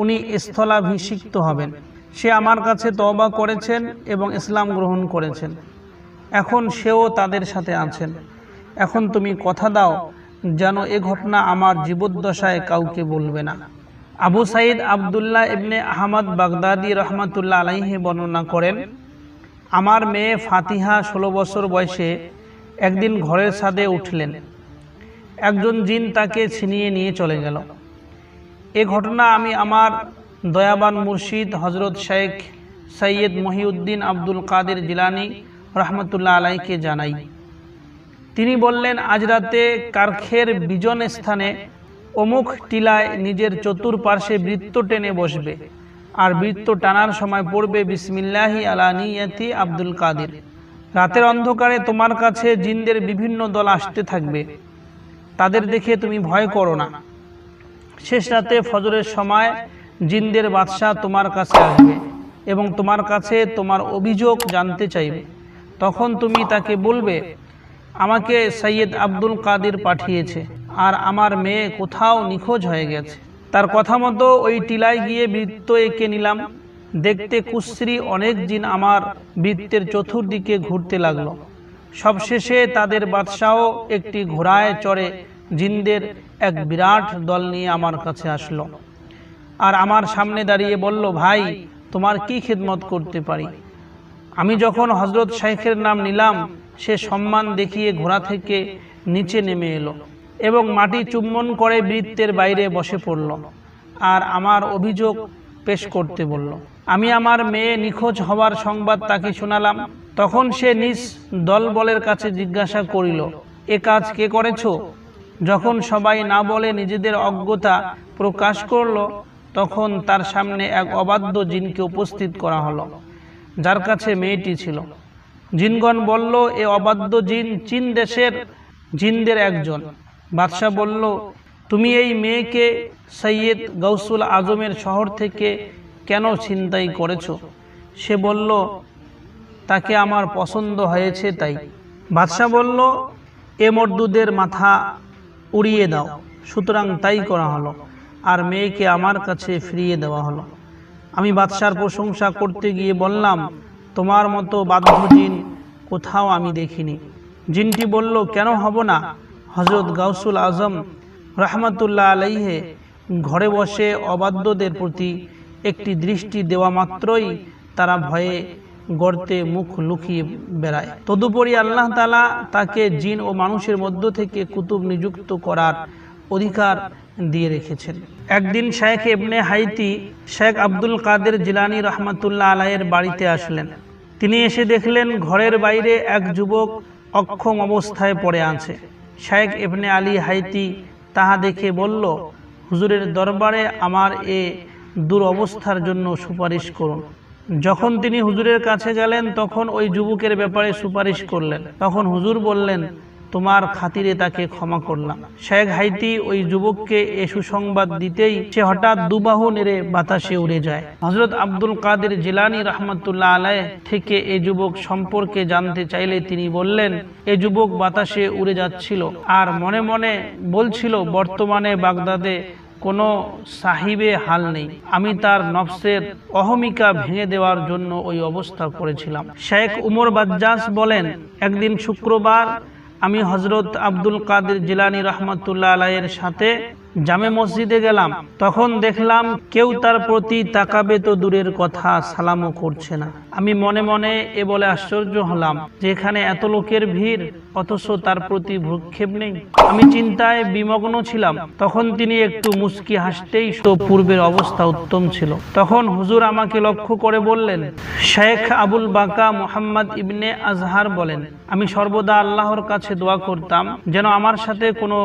উনি স্থলাভিষিক্ত হবেন। সে আমার কাছে তওবা করেছেন এবং ইসলাম গ্রহণ করেছেন। এখন সেও তাদের সাথে আছেন। এখন তুমি কথা দাও যেন এ ঘটনা আমার জীবদ্দশায় কাউকে বলবে না। আবু সাইদ আবদুল্লাহ ইবনে আহমদ বাগদাদি রহমাতুল্লাহ আলাইহি বর্ণনা করেন, আমার মেয়ে ফাতিহা 16 বছর বয়সে একদিন ঘরের ছাদে উঠলেন। একজন জিন তাকে ছিনিয়ে নিয়ে চলে গেল। এ ঘটনা আমি আমার দয়াবান মুর্শিদ হযরত শেখ সৈয়দ মহিউদ্দিন আব্দুল কাদের জিলানী রহমতুল্লাহ আলাইকে জানাই। তিনি বললেন, আজ রাতে কারখের বিজন স্থানে অমুক টিলায় নিজের চতুর্পার্শ্বে বৃত্ত টেনে বসবে, আর বৃত্ত টানার সময় পড়বে বিসমিল্লাহি আলা নিয়াতি আব্দুল কাদের। রাতের অন্ধকারে তোমার কাছে জিনদের বিভিন্ন দল আসতে থাকবে। তাদের দেখে তুমি ভয় করো না। শেষ রাতে ফজরের সময় জিনদের বাদশাহ তোমার কাছে আসবে এবং তোমার কাছে তোমার অভিযোগ জানতে চাইবে। তখন তুমি তাকে বলবে, আমাকে সৈয়দ আব্দুল কাদের পাঠিয়েছে, আর আমার মেয়ে কোথাও নিখোঁজ হয়ে গেছে। তার কথা মতো ওই টিলায় গিয়ে বৃত্ত এঁকে নিলাম। দেখতে কুশ্রী অনেক জিন আমার বৃত্তের চতুর্দিকে ঘুরতে লাগলো। সবশেষে তাদের বাদশাহ একটি ঘোড়ায় চড়ে জিনদের এক বিরাট দল নিয়ে আমার কাছে আসলো, আর আমার সামনে দাঁড়িয়ে বলল, ভাই, তোমার কি খিদমত করতে পারি? আমি যখন হযরত শেখের নাম নিলাম, সে সম্মান দেখিয়ে ঘোড়া থেকে নিচে নেমে এলো এবং মাটি চুম্বন করে বৃত্তের বাইরে বসে পড়ল, আর আমার অভিযোগ পেশ করতে বলল। আমি আমার মেয়ে নিখোঁজ হওয়ার সংবাদ তাকে শোনালাম। তখন সে নিজ দলবলের কাছে জিজ্ঞাসা করিল, এ কাজ কে করেছ? যখন সবাই না বলে নিজেদের অজ্ঞতা প্রকাশ করল, তখন তার সামনে এক অবাধ্য জিনকে উপস্থিত করা হলো, যার কাছে মেয়েটি ছিল। জিনগণ বলল, এ অবাধ্য জিন চীন দেশের জিনদের একজন। বাদশাহ বলল, তুমি এই মেয়েকে সৈয়দ গৌসুল আজমের শহর থেকে কেন ছিনতাই করেছো? সে বলল, তাকে আমার পছন্দ হয়েছে তাই। বাদশাহ বলল, এ মর্দুদের মাথা উড়িয়ে দাও। সুতরাং তাই করা হলো। আর মেয়েকে আমার কাছে ফিরিয়ে দেওয়া হলো। আমি বাদশার প্রশংসা করতে গিয়ে বললাম, তোমার মতো বাধ্য জিন কোথাও আমি দেখিনি। জিনটি বলল, কেন হব না? হযরত গাউসুল আজম রহমাতুল্লাহ আলাইহে ঘরে বসে অবাধ্যদের প্রতি একটি দৃষ্টি দেওয়া মাত্রই তারা ভয়ে গর্তে মুখ লুকিয়ে বেড়ায়। তদুপরি আল্লাহ তাআলা তাকে জিন ও মানুষের মধ্য থেকে কুতুব নিযুক্ত করার অধিকার দিয়ে রেখেছেন। একদিন শেখ ইবনে হাইতি শেখ আব্দুল কাদের জিলানী রহমাতুল্লাহ আলাইয়ের বাড়িতে আসলেন। তিনি এসে দেখলেন ঘরের বাইরে এক যুবক অক্ষম অবস্থায় পড়ে আছে। শেখ ইবনে আলী হাইতি তাহা দেখে বলল, হুজুরের দরবারে আমার এ দুরবস্থার জন্য সুপারিশ করুন। যখন তিনি হুজুরের কাছে গেলেন তখন ওই যুবকের ব্যাপারে সুপারিশ করলেন। তখন হুজুর বললেন, তোমার খাতিরে তাকে ক্ষমা করলাম। শেখ হাইতি ওই যুবককে এ সুসংবাদ দিতেই সে হঠাৎ দুবাহু নেড়ে বাতাসে উড়ে যায়। হযরত আব্দুল কাদের জিলানী রহমাতুল্লাহ আলাইহ থেকে এ যুবক সম্পর্কে জানতে চাইলে তিনি বললেন, এ যুবক বাতাসে উড়ে যাচ্ছিল আর মনে মনে বলছিল, বর্তমানে বাগদাদে কোনো সাহিবে হাল নেই। আমি তার নফসের অহমিকা ভেঙে দেওয়ার জন্য ওই অবস্থা করেছিলাম। শেখ উমর বাজ্জাস বলেন, একদিন শুক্রবার আমি হযরত আব্দুল কাদের জিলানী রহমাতুল্লাহ আলাইয়ের সাথে জামে মসজিদে গেলাম। তখন দেখলাম কেউ তার প্রতি তাকাবে তো দূরের কথা, সালামও করছে না। আমি মনে মনে এ বলে আশ্চর্য হলাম যে এখানে এত লোকের ভিড় অথচ তার প্রতি ভ্রুক্ষেপ নেই। আমি চিন্তায় বিমগ্ন ছিলাম। তখন তিনি একটু মুচকি হাসতেই তো পূর্বের অবস্থা উত্তম ছিল। তখন হুজুর আমাকে লক্ষ্য করে বললেন, শেখ আবুল বাকা মুহাম্মদ ইবনে আজহার বলেন, আমি সর্বদা আল্লাহর কাছে দোয়া করতাম যেন আমার সাথে কোনো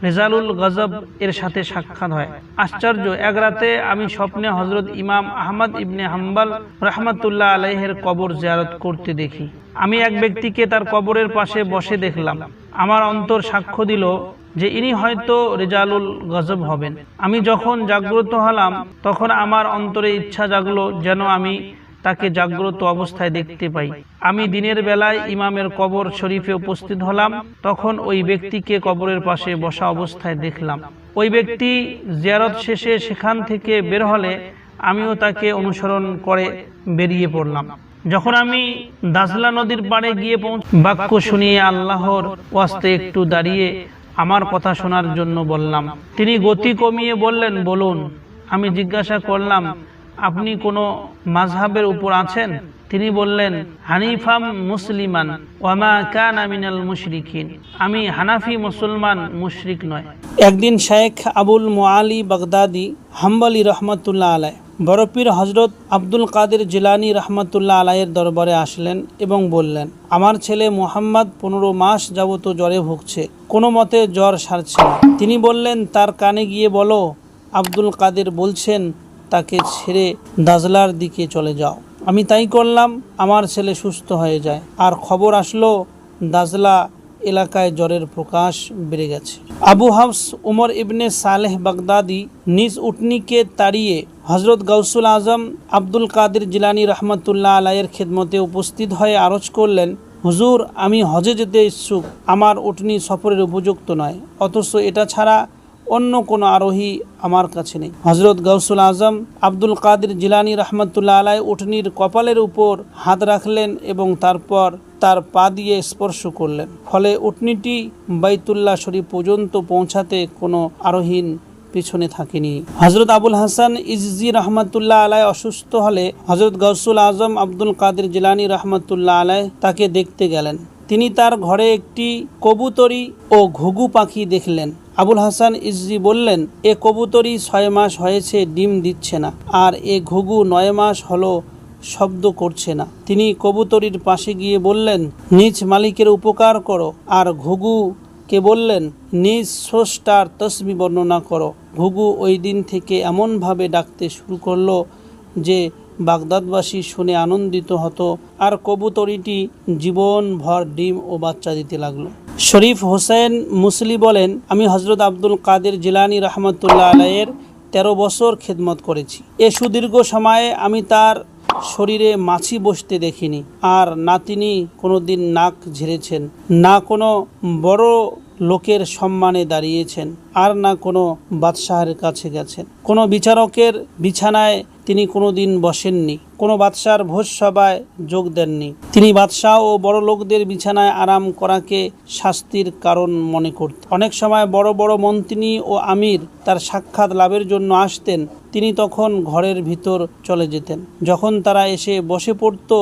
রেজালুল গজব এর সাথে সাক্ষাৎ হয়। আশ্চর্য, এক রাতে আমি স্বপ্নে হযরত ইমাম আহমদ ইবনে হাম্বল রহমাতুল্লাহ আলাইহের কবর জিয়ারত করতে দেখি। আমি এক ব্যক্তিকে তার কবরের পাশে বসে দেখলাম। আমার অন্তর সাক্ষ্য দিল যে ইনি হয়তো রেজালুল গজব হবেন। আমি যখন জাগ্রত হলাম তখন আমার অন্তরে ইচ্ছা জাগলো যেন আমি তাকে জাগ্রত অবস্থায় দেখতে পাই। আমি দিনের বেলায় ইমামের কবর শরীফে উপস্থিত হলাম। তখন ওই ব্যক্তিকে কবরের পাশে বসা অবস্থায় দেখলাম। ওই ব্যক্তি জিয়ারত শেষে সেখান থেকে বের হলে আমিও তাকে অনুসরণ করে বেরিয়ে পড়লাম। যখন আমি দাজলা নদীর পাড়ে গিয়ে বাক্য শুনিয়ে আল্লাহর ওয়াস্তে একটু দাঁড়িয়ে আমার কথা শোনার জন্য বললাম। তিনি গতি কমিয়ে বললেন, বলুন। আমি জিজ্ঞাসা করলাম, আপনি কোনো মাযহাবের উপর আছেন? তিনি বললেন, হানিফাম মুসলিমান ওয়ামা কানা মিনাল মুশরিকিন। আমি হানাফি মুসলমান, মুশরিক নয়। একদিন শেখ আবুল মুআলি বাগদাদি হাম্বলি রহমাতুল্লাহ আলাইহ বরপীর হযরত আব্দুল কাদের জিলানী রহমাতুল্লাহ আলাইয়ের দরবারে আসলেন এবং বললেন, আমার ছেলে মুহাম্মদ 15 মাস যাবত জ্বরে ভুগছে, কোনো মতে জ্বর সারছে না। তিনি বললেন, তার কানে গিয়ে বলো আব্দুল কাদের বলছেন তাকে ছেড়ে দাজলার দিকে চলে যাও। আমি তাই করলাম। আমার ছেলে সুস্থ হয়ে যায় আর খবর আসলো দাজলা এলাকায় জ্বরের প্রকাশ বেড়ে গেছে। আবু হাফস উমর ইবনে সালেহ বাগদাদি নিজ উটনিকে তাড়িয়ে হযরত গাউসুল আজম আব্দুল কাদের জিলানী রহমাতুল্লাহ আলাইয়ের খেদমতে উপস্থিত হয়ে আরজ করলেন, হুজুর, আমি হজে যেতে ইচ্ছুক। আমার উটনি সফরের উপযুক্ত নয়, অথচ এটা ছাড়া অন্য কোনো আরোহী আমার কাছে নেই। হযরত গাউসুল আজম আব্দুল কাদের জিলানী রহমাতুল্লাহ আলাই উটনির কপালের উপর হাত রাখলেন এবং তারপর তার পা দিয়ে স্পর্শ করলেন। ফলে উটনিটি বাইতুল্লাহ শরীফ পর্যন্ত পৌঁছাতে কোনো আরোহীন পিছনে থাকেনি। হযরত আবুল হাসান ইজজি রহমাতুল্লাহ আলাই অসুস্থ হলে হযরত গাউসুল আজম আব্দুল কাদের জিলানী রহমাতুল্লাহ আলাই তাকে দেখতে গেলেন। তিনি তার ঘরে একটি কবুতরি ও ঘুঘু পাখি দেখলেন। আবুল হাসান ইজজি বললেন, এ কবুতরি 6 মাস হয়েছে ডিম দিচ্ছে না, আর এ ঘুঘু 9 মাস হলো শব্দ করছে না। তিনি কবুতরির পাশে গিয়ে বললেন, নিজ মালিকের উপকার করো। আর ঘুঘুকে বললেন, নিজ স্রষ্টার তসবিহ বর্ণনা করো। ঘুঘু ওই দিন থেকে এমনভাবে ডাকতে শুরু করলো যে বাগদাদবাসী শুনে আনন্দিত হতো, আর কবুতরিটি জীবনভর ডিম ও বাচ্চা দিতে লাগলো। শরীফ হোসেন মুসলি বলেন, আমি হযরত আব্দুল কাদের জিলানী রহমাতুল্লাহ আলাইয়ের 13 বছর খেদমত করেছি। এ সুদীর্ঘ সময়ে আমি তার শরীরে মাছি বসতে দেখিনি। আর না তিনি কোনোদিন নাক ঝেড়েছেন, না কোনো বড় লোকের সম্মানে দাঁড়িয়েছেন, আর না কোনো বাদশাহের কাছে গেছেন। কোনো বিচারকের বিছানায় তিনি কোনোদিন বসেননি, কোনো বাদশার ভোজ সভায় যোগ দেননি। তিনি বাদশাহ ও বড় লোকদের বিছানায় আরাম করাকে শাস্তির কারণ মনে করতেন। অনেক সময় বড় বড় মন্ত্রী ও আমির তার সাক্ষাৎ লাভের জন্য আসতেন, তিনি তখন ঘরের ভিতর চলে যেতেন। যখন তারা এসে বসে পড়ত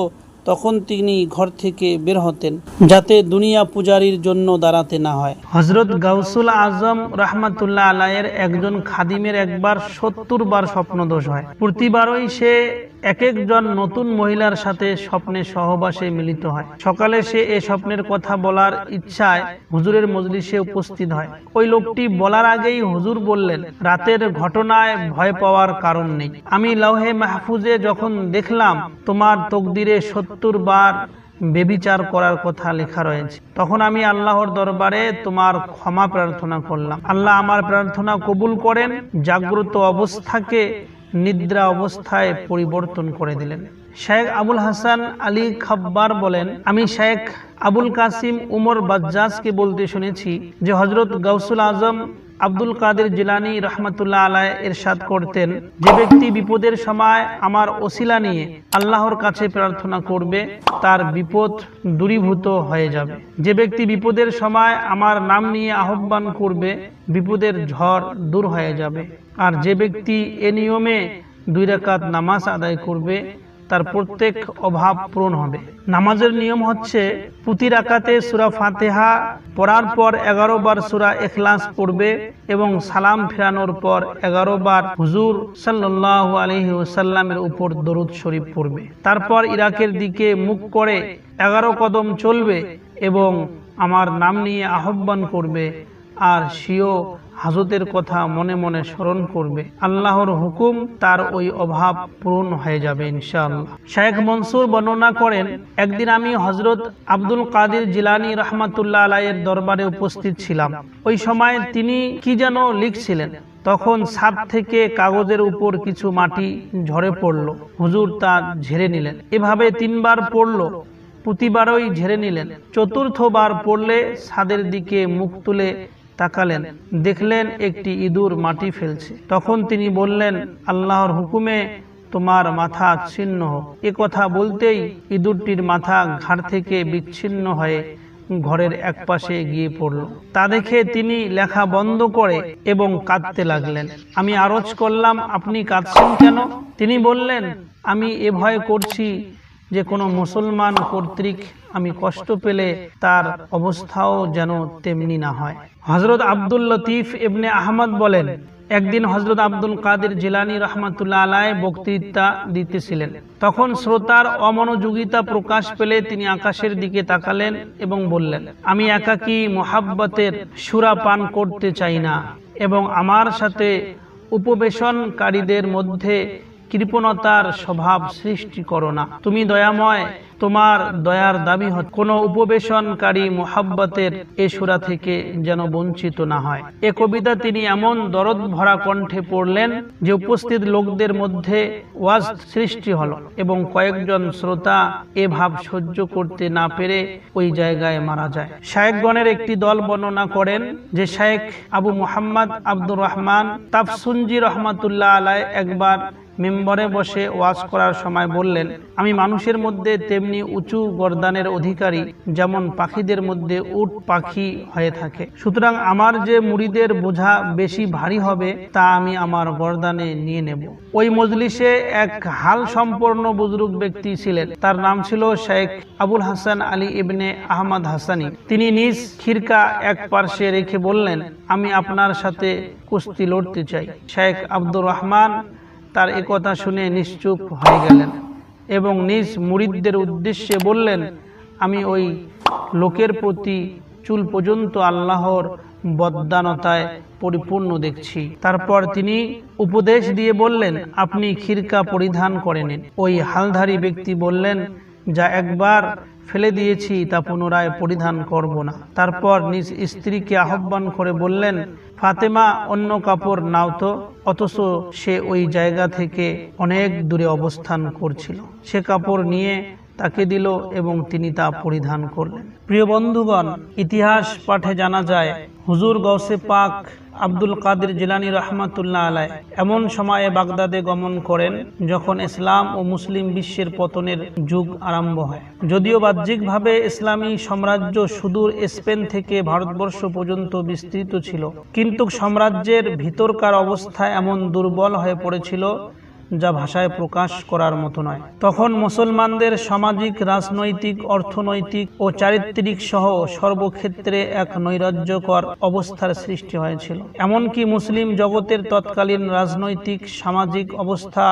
তখন তিনি ঘর থেকে বের হতেন, যাতে দুনিয়া পূজারীর জন্য দাঁড়াতে না হয়। হযরত গাউসুল আজম রাহমাতুল্লাহ আলাইহির একজন খাদিমের একবার ৭০ বার স্বপ্নদোষ হয়। প্রতিবারই সে এক একজন নতুন মহিলার সাথে স্বপ্নে সহবাসে মিলিত হয়। সকালে সে এ স্বপ্নের কথা বলার ইচ্ছায় হুজুরের মজলিসে উপস্থিত হয়। ওই লোকটি বলার আগেই হুজুর বললেন, রাতের ঘটনায় ভয় পাওয়ার কারণ নেই। আমি লৌহে মাহফুজে যখন দেখলাম তোমার তকদিরে ৭০ বার বেবিচার করার কথা লেখা রয়েছে, তখন আমি আল্লাহর দরবারে তোমার ক্ষমা প্রার্থনা করলাম। আল্লাহ আমার প্রার্থনা কবুল করেন, জাগ্রত অবস্থাকে নিদ্রা অবস্থায় পরিবর্তন করে দিলেন। শেখ আবুল হাসান আলী খাব্বার বলেন, আমি শেখ আবুল কাসিম উমর বাজ্জাজকে বলতে শুনেছি যে হযরত গাউসুল আজম আব্দুল কাদের জিলানী রহমাতুল্লাহ আলাইহ ইরশাদ করতেন, যে ব্যক্তি বিপদের সময় আমার ওসিলা নিয়ে আল্লাহর কাছে প্রার্থনা করবে তার বিপদ দূরীভূত হয়ে যাবে। যে ব্যক্তি বিপদের সময় আমার নাম নিয়ে আহ্বান করবে বিপদের ঝড় দূর হয়ে যাবে। আর যে ব্যক্তি এ নিয়মে 2 রাকাত নামাজ আদায় করবে তার প্রত্যেক অভাব পূরণ হবে। নামাজের নিয়ম হচ্ছে প্রতি রাকাতে সূরা ফাতিহা পড়ার পর 11 বার সূরা ইখলাস পড়বে এবং সালাম ফেরানোর পর 11 বার হুজুর সাল্লাল্লাহু আলাইহি ওয়াসাল্লামের উপর দরুদ শরীফ পড়বে। তারপর ইরাকের দিকে মুখ করে 11 কদম চলবে এবং আমার নাম নিয়ে আহ্বান করবে আর স্বীয় হাজতের কথা মনে মনে স্মরণ করবে। আল্লাহর হুকুম তার ওই অভাব পূরণ হয়ে যাবে ইনশাআল্লাহ। শেখ মনসুর বর্ণনা করেন, একদিন আমি হযরত আব্দুল কাদের জিলানী রাহমাতুল্লাহ আলাইহির দরবারে উপস্থিত ছিলাম। ওই সময় তিনি কি যেন লিখছিলেন, তখন ছাদ থেকে কাগজের উপর কিছু মাটি ঝরে পড়ল। হুজুর তা ঝেড়ে নিলেন। এভাবে 3 বার পড়ল, প্রতিবারই ঝেড়ে নিলেন। চতুর্থবার পড়লে ছাদের দিকে মুখ তুলে তাকালেন, দেখলেন একটি ইঁদুর মাটি ফেলছে। তখন তিনি বললেন, আল্লাহর হুকুমে তোমার মাথা ছিন্ন হোক। এ কথা বলতেই ইঁদুরটির মাথা ঘাড় থেকে বিচ্ছিন্ন হয়ে ঘরের একপাশে গিয়ে পড়ল। তা দেখে তিনি লেখা বন্ধ করে এবং কাঁদতে লাগলেন। আমি আরজ করলাম, আপনি কাঁদছেন কেন? তিনি বললেন, আমি এ ভয় করছি যে কোনো মুসলমান কর্তৃক আমি কষ্ট পেলে তার অবস্থাও যেন তেমনি না হয়। হযরত আব্দুল লতিফ ইবনে আহমদ বলেন, একদিন হযরত আব্দুল কাদের জিলানী রাহমাতুল্লাহ আলাইহি বক্তৃতা দিতেছিলেন। তখন শ্রোতার অমনোযোগিতা প্রকাশ পেলে তিনি আকাশের দিকে তাকালেন এবং বললেন, আমি একাকী মুহাব্বতের সুরা পান করতে চাই না এবং আমার সাথে উপবেশনকারীদের মধ্যে কৃপণতার স্বভাব সৃষ্টি করো না। তুমি দয়াময়, তোমার দয়ার দাবি হচ্ছে কোনো উপবেশনকারী মুহাব্বতের এ সূরা থেকে যেন বঞ্চিত না হয়। এ কবিতা তিনি এমন দরদ ভরা কণ্ঠে পড়লেন যে উপস্থিত লোকদের মধ্যে ওয়াজ সৃষ্টি হলো এবং কয়েকজন শ্রোতা এ ভাব সহ্য করতে না পেরে ওই জায়গায় মারা যায়। শায়েখগণের একটি দল বর্ণনা করেন যে শায়েখ আবু মুহাম্মদ আব্দুর রহমান তাফসুনজি রহমাতুল্লাহ আলাইহি একবার মিম্বরে বসে ওয়াজ করার সময় বললেন, আমি মানুষের মধ্যে তেমনি উঁচু গর্দানের অধিকারী যেমন পাখিদের মধ্যে উট পাখি হয়ে থাকে। সুতরাং আমার যে মুরিদের বোঝা বেশি ভারী হবে তা আমি আমার গর্দানে নিয়ে নেব। ওই মজলিসে এক হাল সম্পন্ন বুজুর্গ ব্যক্তি ছিলেন। তার নাম ছিল শেখ আবুল হাসান আলী ইবনে আহমদ হাসানী। তিনি নিজ খিরকা এক পার্শ্বে রেখে বললেন, আমি আপনার সাথে কুস্তি লড়তে চাই। শেখ আব্দুর রহমান তার একথা শুনে নিশ্চুপ হয়ে গেলেন এবং নিজ মুরিদদের উদ্দেশ্যে বললেন, আমি ওই লোকের প্রতি চুল পর্যন্ত আল্লাহর বদান্যতায় পরিপূর্ণ দেখছি। তারপর তিনি উপদেশ দিয়ে বললেন, আপনি খিরকা পরিধান করে নিন। ওই হালধারী ব্যক্তি বললেন, যা একবার ফেলে দিয়েছি তা পুনরায় পরিধান করব না। তারপর নিজ স্ত্রীকে আহ্বান করে বললেন, ফাতেমা, অন্য কাপড় নাও তো। অথচ সে ওই জায়গা থেকে অনেক দূরে অবস্থান করছিল। সে কাপড় নিয়ে তাকে দিল এবং তিনি তা পরিধান করলেন। প্রিয় বন্ধুগণ, ইতিহাস পাঠে জানা যায় হুজুর গৌসে পাক আব্দুল কাদের জিলানী রহমাতুল্লাহ আলাই এমন সময়ে বাগদাদে গমন করেন যখন ইসলাম ও মুসলিম বিশ্বের পতনের যুগ আরম্ভ হয়। যদিও বাহ্যিকভাবে ইসলামী সাম্রাজ্য সুদূর স্পেন থেকে ভারতবর্ষ পর্যন্ত বিস্তৃত ছিল, কিন্তু সাম্রাজ্যের ভিতরকার অবস্থা এমন দুর্বল হয়ে পড়েছিল যা ভাষায় প্রকাশ করার মতো নয়। তখন মুসলমানদের সামাজিক, রাজনৈতিক, অর্থনৈতিক ও চারিত্রিক সহ সর্বক্ষেত্রে এক নৈরাজ্যকর অবস্থার সৃষ্টি হয়েছিল। এমনকি মুসলিম জগতের তৎকালীন রাজনৈতিক, সামাজিক অবস্থা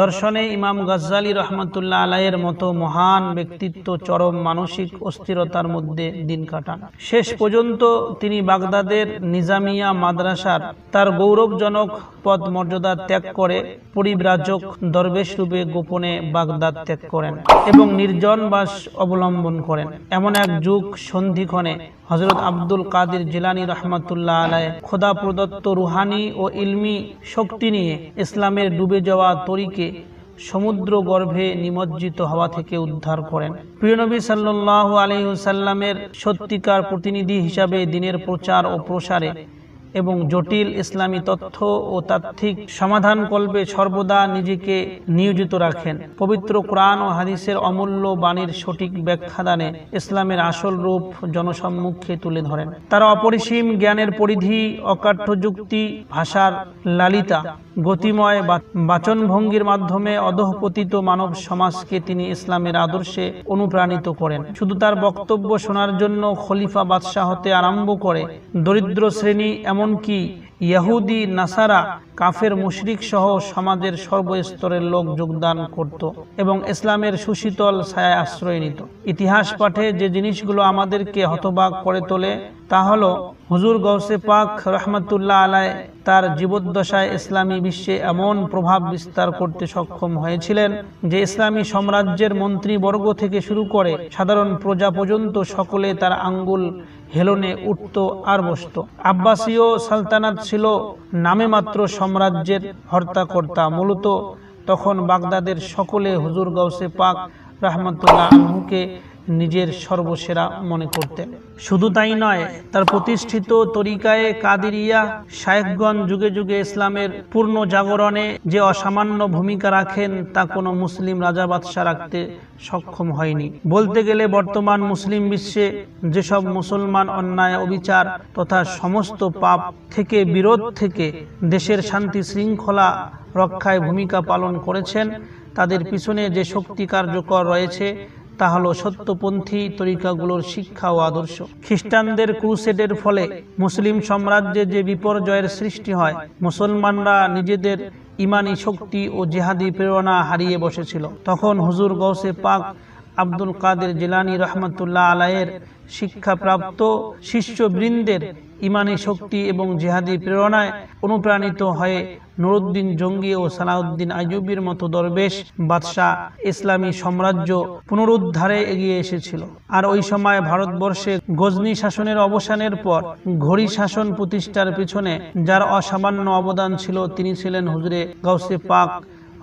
দর্শনে ইমাম গাজ্জালী রহমাতুল্লাহ আলাইয়ের মতো মহান ব্যক্তিত্ব চরম মানসিক অস্থিরতার মধ্যে দিন কাটান। শেষ পর্যন্ত তিনি বাগদাদের নিজামিয়া মাদ্রাসার তার গৌরবজনক পদ মর্যাদা ত্যাগ করে পরিব্রাজক দরবেশ রূপে গোপনে বাগদাদ ত্যাগ করেন এবং নির্জন বাস অবলম্বন করেন। এমন এক যুগ সন্ধিক্ষণে হযরত আব্দুল কাদের জিলানী রহমাতুল্লাহ আলাইহ খোদা প্রদত্ত রুহানি ও ইলমি শক্তি নিয়ে ইসলামের ডুবে যাওয়া তরিকে সমুদ্র গর্ভে নিমজ্জিত হওয়া থেকে উদ্ধার করেন। প্রিয় নবী সাল্লাল্লাহু আলাইহি ওয়াসাল্লামের সত্যিকার প্রতিনিধি হিসাবে দিনের প্রচার ও প্রসারে এবং জটিল ইসলামী তথ্য ও তাত্ত্বিক সমাধান কল্পে সর্বদা নিজেকে নিয়োজিত রাখেন। পবিত্র কোরআন ও হাদিসের অমূল্য বাণীর সঠিক ব্যাখ্যাদানে ইসলামের আসল রূপ জনসম্মুখে তুলে ধরেন। তারা অপরিসীম জ্ঞানের পরিধি, অকাঠ্য যুক্তি, ভাষার লালিতা, গতিময় বাচনভঙ্গির মাধ্যমে অধঃপতিত মানব সমাজকে তিনি ইসলামের আদর্শে অনুপ্রাণিত করেন। শুধু তার বক্তব্য শোনার জন্য খলিফা, বাদশাহ হতে আরম্ভ করে দরিদ্র শ্রেণী, এমনকি ইহুদি, নাসারা, কাফের, মুশরিক সহ সমাজের সর্বস্তরের লোক যোগদান করত এবং ইসলামের সুশীতল ছায়ায় আশ্রয় নিত। ইতিহাস পাঠে যে জিনিসগুলো আমাদেরকে হতবাক করে তোলে তা হলো হুজুর গৌসে পাক রহমাতুল্লাহ আলাই তার জীবদ্দশায় ইসলামী বিশ্বে এমন প্রভাব বিস্তার করতে সক্ষম হয়েছিলেন যে ইসলামী সাম্রাজ্যের মন্ত্রীবর্গ থেকে শুরু করে সাধারণ প্রজা পর্যন্ত সকলে তার আঙ্গুল হেলনে উঠত আর বসত। আব্বাসীয় সালতানাত ছিল নামে মাত্র সাম্রাজ্যের হর্তাকর্তা। মূলত তখন বাগদাদের সকলে হুজুর গৌসে পাক রাহমাতুল্লাহ আনহুকে নিজের সর্বসেরা মনে করতেন। শুধু তাই নয়, তার প্রতিষ্ঠিত তরিকায়ে কাদিরিয়া শায়েখগণ যুগে যুগে ইসলামের পূর্ণ জাগরণে যে অসামান্য ভূমিকা রাখেন তা কোনো মুসলিম রাজা বাদশাহ রাখতে সক্ষম হয়নি। বলতে গেলে বর্তমান মুসলিম বিশ্বে যেসব মুসলমান অন্যায়, অবিচার তথা সমস্ত পাপ থেকে বিরোধ থেকে দেশের শান্তি শৃঙ্খলা রক্ষায় ভূমিকা পালন করেছেন, তাদের পিছনে যে শক্তি কার্যকর রয়েছে তা হলো সত্যপন্থী তরিকাগুলোর শিক্ষা ও আদর্শ। খ্রিস্টানদের ক্রুসেডের ফলে মুসলিম সাম্রাজ্যে যে বিপর্যয়ের সৃষ্টি হয়, মুসলমানরা নিজেদের ইমানি শক্তি ও জিহাদি প্রেরণা হারিয়ে বসেছিল, তখন হুজুর গৌসে পাক আব্দুল কাদের জিলানী রহমাতুল্লাহ আলাইয়ের শিক্ষাপ্রাপ্ত শিষ্যবৃন্দের ইমানি শক্তি এবং জিহাদি প্রেরণায় অনুপ্রাণিত হয়ে নুরুদ্দিন জঙ্গি ও সালাউদ্দিন আইয়ুবীর মতো দরবেশ বাদশাহ ইসলামী সাম্রাজ্য পুনরুদ্ধারে এগিয়ে এসেছিল। আর ওই সময় ভারতবর্ষে গজনী শাসনের অবসানের পর ঘড়ি শাসন প্রতিষ্ঠার পিছনে যার অসামান্য অবদান ছিল তিনি ছিলেন হুজুরে গৌসে পাক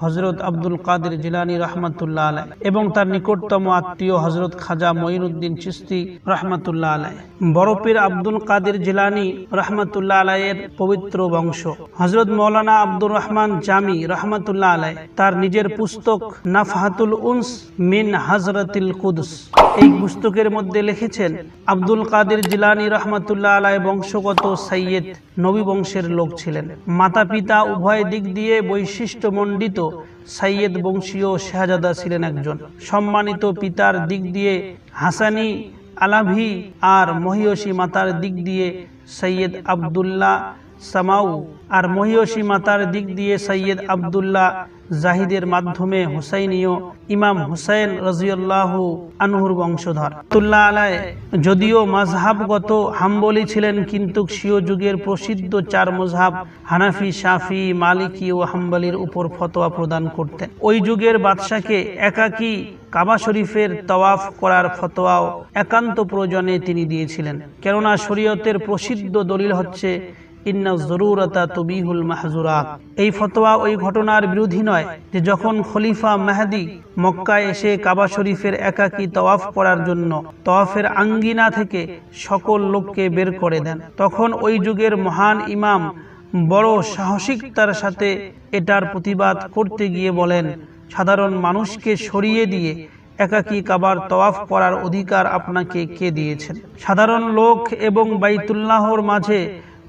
হযরত আব্দুল কাদের জিলানী রহমাতুল্লাহ আলাই এবং তার নিকটতম আত্মীয় হযরত খাজা মঈনুদ্দিন চিশতি রহমাতুল্লাহ আলাই। বরফের আব্দুল কাদের জিলানী রহমাতুল্লাহ আলাইয়ের পবিত্র বংশ। হযরত মৌলানা আব্দুর রহমান জামি রহমাতুল্লাহ আলাই তার নিজের পুস্তক নাফহাতুল উনস মিন হযরতিল কুদস এই পুস্তকের মধ্যে লিখেছেন, আব্দুল কাদের জিলানী রহমাতুল্লাহ আলাই বংশগত সাইয়্যেদ নবী বংশের লোক ছিলেন। মাতা পিতা উভয় দিক দিয়ে বৈশিষ্ট্যমণ্ডিত সাইয়্যেদ বংশীয় শাহজাদা ছিলেন একজন। সম্মানিত পিতার দিক দিয়ে হাসানি আলাভি আর মহিয়সী মাতার দিক দিয়ে সৈয়দ আব্দুল্লাহ সামাউ আর মহিয়সী মাতার দিক দিয়ে সৈয়দ আব্দুল্লাহ জাহিদের মাধ্যমে হুসাইনীয় ইমাম হুসাইন রাদিয়াল্লাহু আনহুর বংশধর। আব্দুল্লাহ আলাই যদিও মাযহাবগত হাম্বলি ছিলেন, কিন্তু শিয় যুগের প্রসিদ্ধ চার মযহাব হানাফি, শাফি, মালিকি ও হাম্বলির উপর ফতোয়া প্রদান করতেন। ওই যুগের বাদশাকে একাকী কাবা শরীফের তাওয়াফ করার ফতোয়াও একান্ত প্রয়োজনে তিনি দিয়েছিলেন, কেননা শরীয়তের প্রসিদ্ধ দলিল হচ্ছে ইন্না যরুরাতা তুবিহুল মাহজুরাত। এই ফতোয়া ওই ঘটনার বিরোধী নয় যে যখন খলিফা মেহদী মক্কায় এসে কাবা শরীফের একাকী তওয়াফ করার জন্য তওয়াফের আঙ্গিনা থেকে সকল লোককে বের করে দেন, তখন ওই যুগের মহান ইমাম বড় সাহসিকতার সাথে এটার প্রতিবাদ করতে গিয়ে বলেন, সাধারণ মানুষকে সরিয়ে দিয়ে একাকী কাবার তওয়াফ করার অধিকার আপনাকে কে দিয়েছেন? সাধারণ লোক এবং বাইতুল্লাহর মাঝে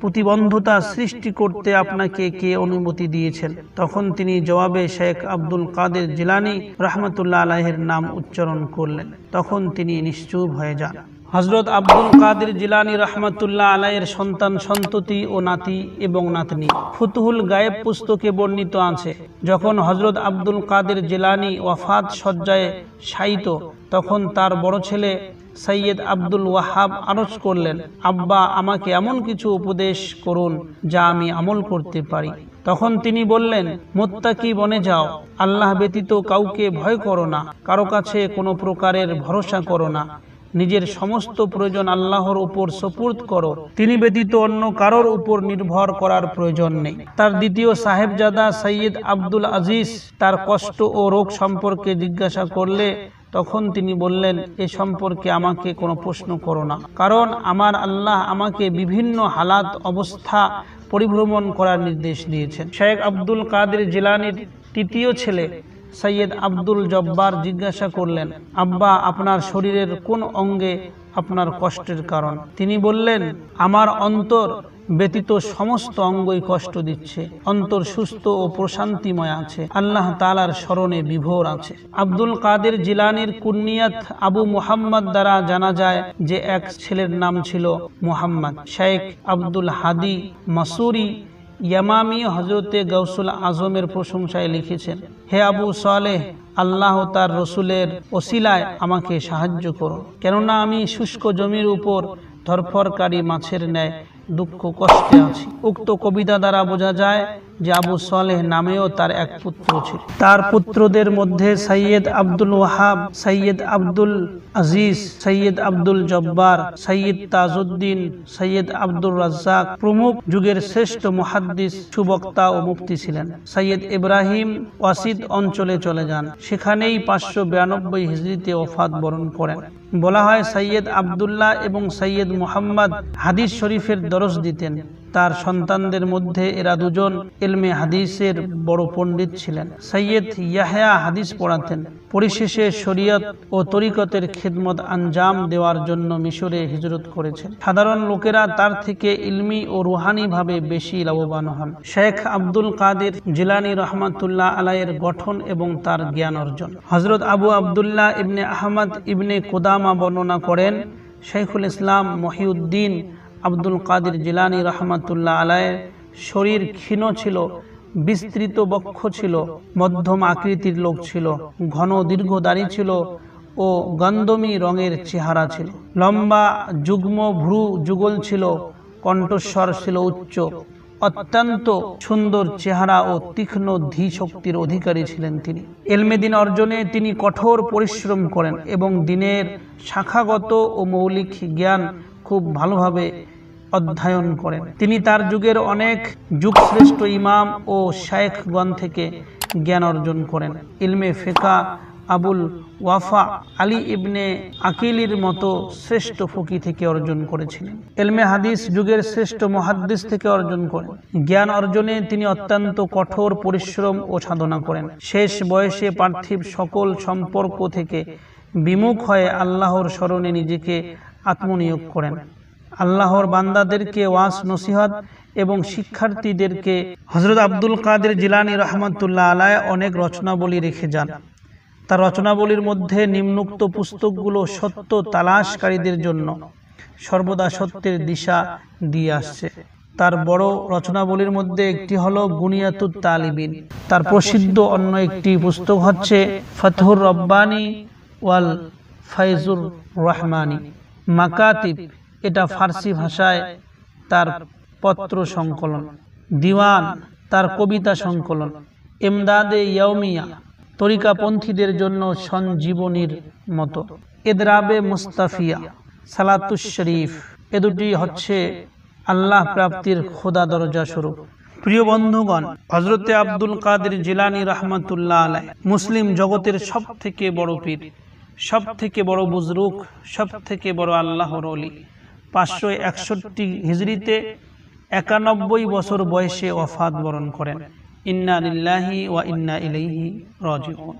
প্রতিবন্ধতা সৃষ্টি করতে আপনাকে কে অনুমতি দিয়েছেন? তখন তিনি জবাবে শেখ আব্দুল কাদের জিলানী রহমতুল্লাহ আলাইহির নাম উচ্চারণ করলেন। তখন তিনি নিশ্চুপ হয়ে যান। হযরত আব্দুল কাদের জিলানী রহমতুল্লাহ আলাইহির সন্তান সন্ততি ও নাতি এবং নাতনি ফুতুহুল গায়েব পুস্তকে বর্ণিত আছে, যখন হযরত আব্দুল কাদের জিলানী ওয়াফাত শয্যায় শায়িত, তখন তার বড় ছেলে সৈয়দ আব্দুল ওয়াহাব আরজ করলেন, আব্বা, আমাকে এমন কিছু উপদেশ করুন যা আমি আমল করতে পারি। তখন তিনি বললেন, মুত্তাকি বনে যাও, আল্লাহ ব্যতীত কাউকে ভয় করো না, কারো কাছে কোনো প্রকারের ভরসা করো না, নিজের সমস্ত প্রয়োজন আল্লাহর উপর সুপুর্দ করো, তিনি ব্যতীত অন্য কারোর উপর নির্ভর করার প্রয়োজন নেই। তার দ্বিতীয় সাহেবজাদা সৈয়দ আব্দুল আজিজ তার কষ্ট ও রোগ সম্পর্কে জিজ্ঞাসা করলে তখন তিনি বললেন, এ সম্পর্কে আমাকে কোনো প্রশ্ন করো না, কারণ আমার আল্লাহ আমাকে বিভিন্ন হালাত অবস্থা পরিভ্রমণ করার নির্দেশ দিয়েছেন। শেখ আব্দুল কাদের জিলানীর তৃতীয় ছেলে সৈয়দ আব্দুল জব্বার জিজ্ঞাসা করলেন, আব্বা, আপনার শরীরের কোন অঙ্গে আপনার কষ্টের কারণ? তিনি বললেন, আমার অন্তর ব্যতীত সমস্ত অঙ্গই কষ্ট দিচ্ছে, অন্তর সুস্থ ও প্রশান্তিময় আছে, আল্লাহ তাআলার স্মরণে বিভোর আছে। আব্দুল কাদের জিলানীর কুনিয়াত আবু মুহাম্মদ দ্বারা জানা যায় যে এক ছেলের নাম ছিল মুহাম্মদ। শেখ আব্দুল হাদি মাসুরি ইয়ামামি হযরতে গাউসুল আজমের প্রশংসায় লিখেছেন, হে আবু সালেহ, আল্লাহ তার রসুলের ওসিলায় আমাকে সাহায্য করো, কেননা আমি শুষ্ক জমির উপর ধরফরকারী মাছের ন্যায় দুঃখ কষ্টে আছি। উক্ত কবিতা দ্বারা বোঝা যায় যে আবু সালেহ নামেও তার এক পুত্র ছিল। তার পুত্রদের মধ্যে সৈয়দ আব্দুল ওয়াহাব, সৈয়দ আব্দুল আজিজ, সৈয়দ আব্দুল জব্বার, সৈয়দ তাজউদ্দিন, সৈয়দ আব্দুর রাজ্জাক প্রমুখ যুগের শ্রেষ্ঠ মুহাদ্দিস, সুবক্তা ও মুফতি ছিলেন। সৈয়দ ইব্রাহিম ওয়াসিদ অঞ্চলে চলে যান, সেখানেই 592 হিজরিতে ওফাত বরণ করেন। বলা হয় সৈয়দ আব্দুল্লাহ এবং সৈয়দ মুহাম্মদ হাদিস শরীফের দরস দিতেন। তার সন্তানদের মধ্যে এরা দুজন ইলমে হাদিসের বড় পণ্ডিত ছিলেন। সৈয়দ ইয়াহয়া হাদিস পড়াতেন। পরিশেষে শরীয়ত ও তরিকতের খিদমত আঞ্জাম দেওয়ার জন্য মিশরে হিজরত করেছেন। সাধারণ লোকেরা তার থেকে ইলমি ও রুহানি ভাবে বেশি লাভবান হন। শেখ আব্দুল কাদের জিলানী রহমাতুল্লাহ আলাইহির গঠন এবং তার জ্ঞান অর্জন। হযরত আবু আব্দুল্লাহ ইবনে আহমদ ইবনে কুদামা বর্ণনা করেন, শাইখুল ইসলাম মহিউদ্দিন আব্দুল কাদের জিলানী রহমাতুল্লাহ আলাইহির শরীর ক্ষীণ ছিল, বিস্তৃত বক্ষ ছিল, মধ্যম আকৃতির লোক ছিল, ঘন দীর্ঘ দাড়ি ছিল ও গন্ধমি রঙের চেহারা ছিল, লম্বা যুগ্ম ভ্রু যুগল ছিল, কণ্ঠস্বর ছিল উচ্চ, অত্যন্ত সুন্দর চেহারা ও তীক্ষ্ণ ধী শক্তির অধিকারী ছিলেন তিনি। ইলমে দ্বীন অর্জনে তিনি কঠোর পরিশ্রম করেন এবং দ্বীনের শাখাগত ও মৌলিক জ্ঞান খুব ভালোভাবে অধ্যয়ন করেন। তিনি তার যুগের অনেক যুগশ্রেষ্ঠ ইমাম ও শায়েখগণ থেকে জ্ঞান অর্জন করেন। ইলমে ফিকহ আবুল ওয়াফা আলী ইবনে আকিলির মতো শ্রেষ্ঠ ফকি থেকে অর্জন করেছিলেন। ইলমে হাদিস যুগের শ্রেষ্ঠ মুহাদ্দিস থেকে অর্জন করেন। জ্ঞান অর্জনে তিনি অত্যন্ত কঠোর পরিশ্রম ও সাধনা করেন। শেষ বয়সে পার্থিব সকল সম্পর্ক থেকে বিমুখ হয়ে আল্লাহর স্মরণে নিজেকে আত্মনিয়োগ করেন। আল্লাহর বান্দাদেরকে ওয়াজ নসিহত এবং শিক্ষার্থীদেরকে হযরত আব্দুল কাদের জিলানী রহমাতুল্লাহ আলাইহি অনেক রচনাবলী রেখে যান। তার রচনাবলীর মধ্যে নিম্নোক্ত পুস্তকগুলো সত্য তালাশকারীদের জন্য সর্বদা সত্যের দিশা দিয়ে আসছে। তার বড় রচনাবলীর মধ্যে একটি হলো বুনিয়াতুত তালিবিন। তার প্রসিদ্ধ অন্য একটি পুস্তক হচ্ছে ফাতহুর রব্বানি ওয়াল ফাইজুর রহমানি। মাকাতিব, এটা ফার্সি ভাষায় তার পত্র সংকলন। দিওয়ান, তার কবিতা সংকলন। ইমদাদে ইয়াউমিয়া, তরিকাপন্থীদের জন্য সঞ্জীবনীর মতো। ইদরাবে মুস্তাফিয়া, সালাতুশ শরীফ, এ দুটি হচ্ছে আল্লাহ প্রাপ্তির খোদা দরজা স্বরূপ। প্রিয় বন্ধুগণ, হযরতে আব্দুল কাদের জিলানী রহমাতুল্লাহ আলাইহি মুসলিম জগতের সব থেকে বড় পীর, সব থেকে বড় বুজরুক, সব থেকে বড় আল্লাহর ওলি। 561 হিজরিতে 91 বছর বয়সে ওয়াফাত বরণ করেন। ইন্না লিল্লাহি ওয়া ইন্না ইলাইহি রাজিউন।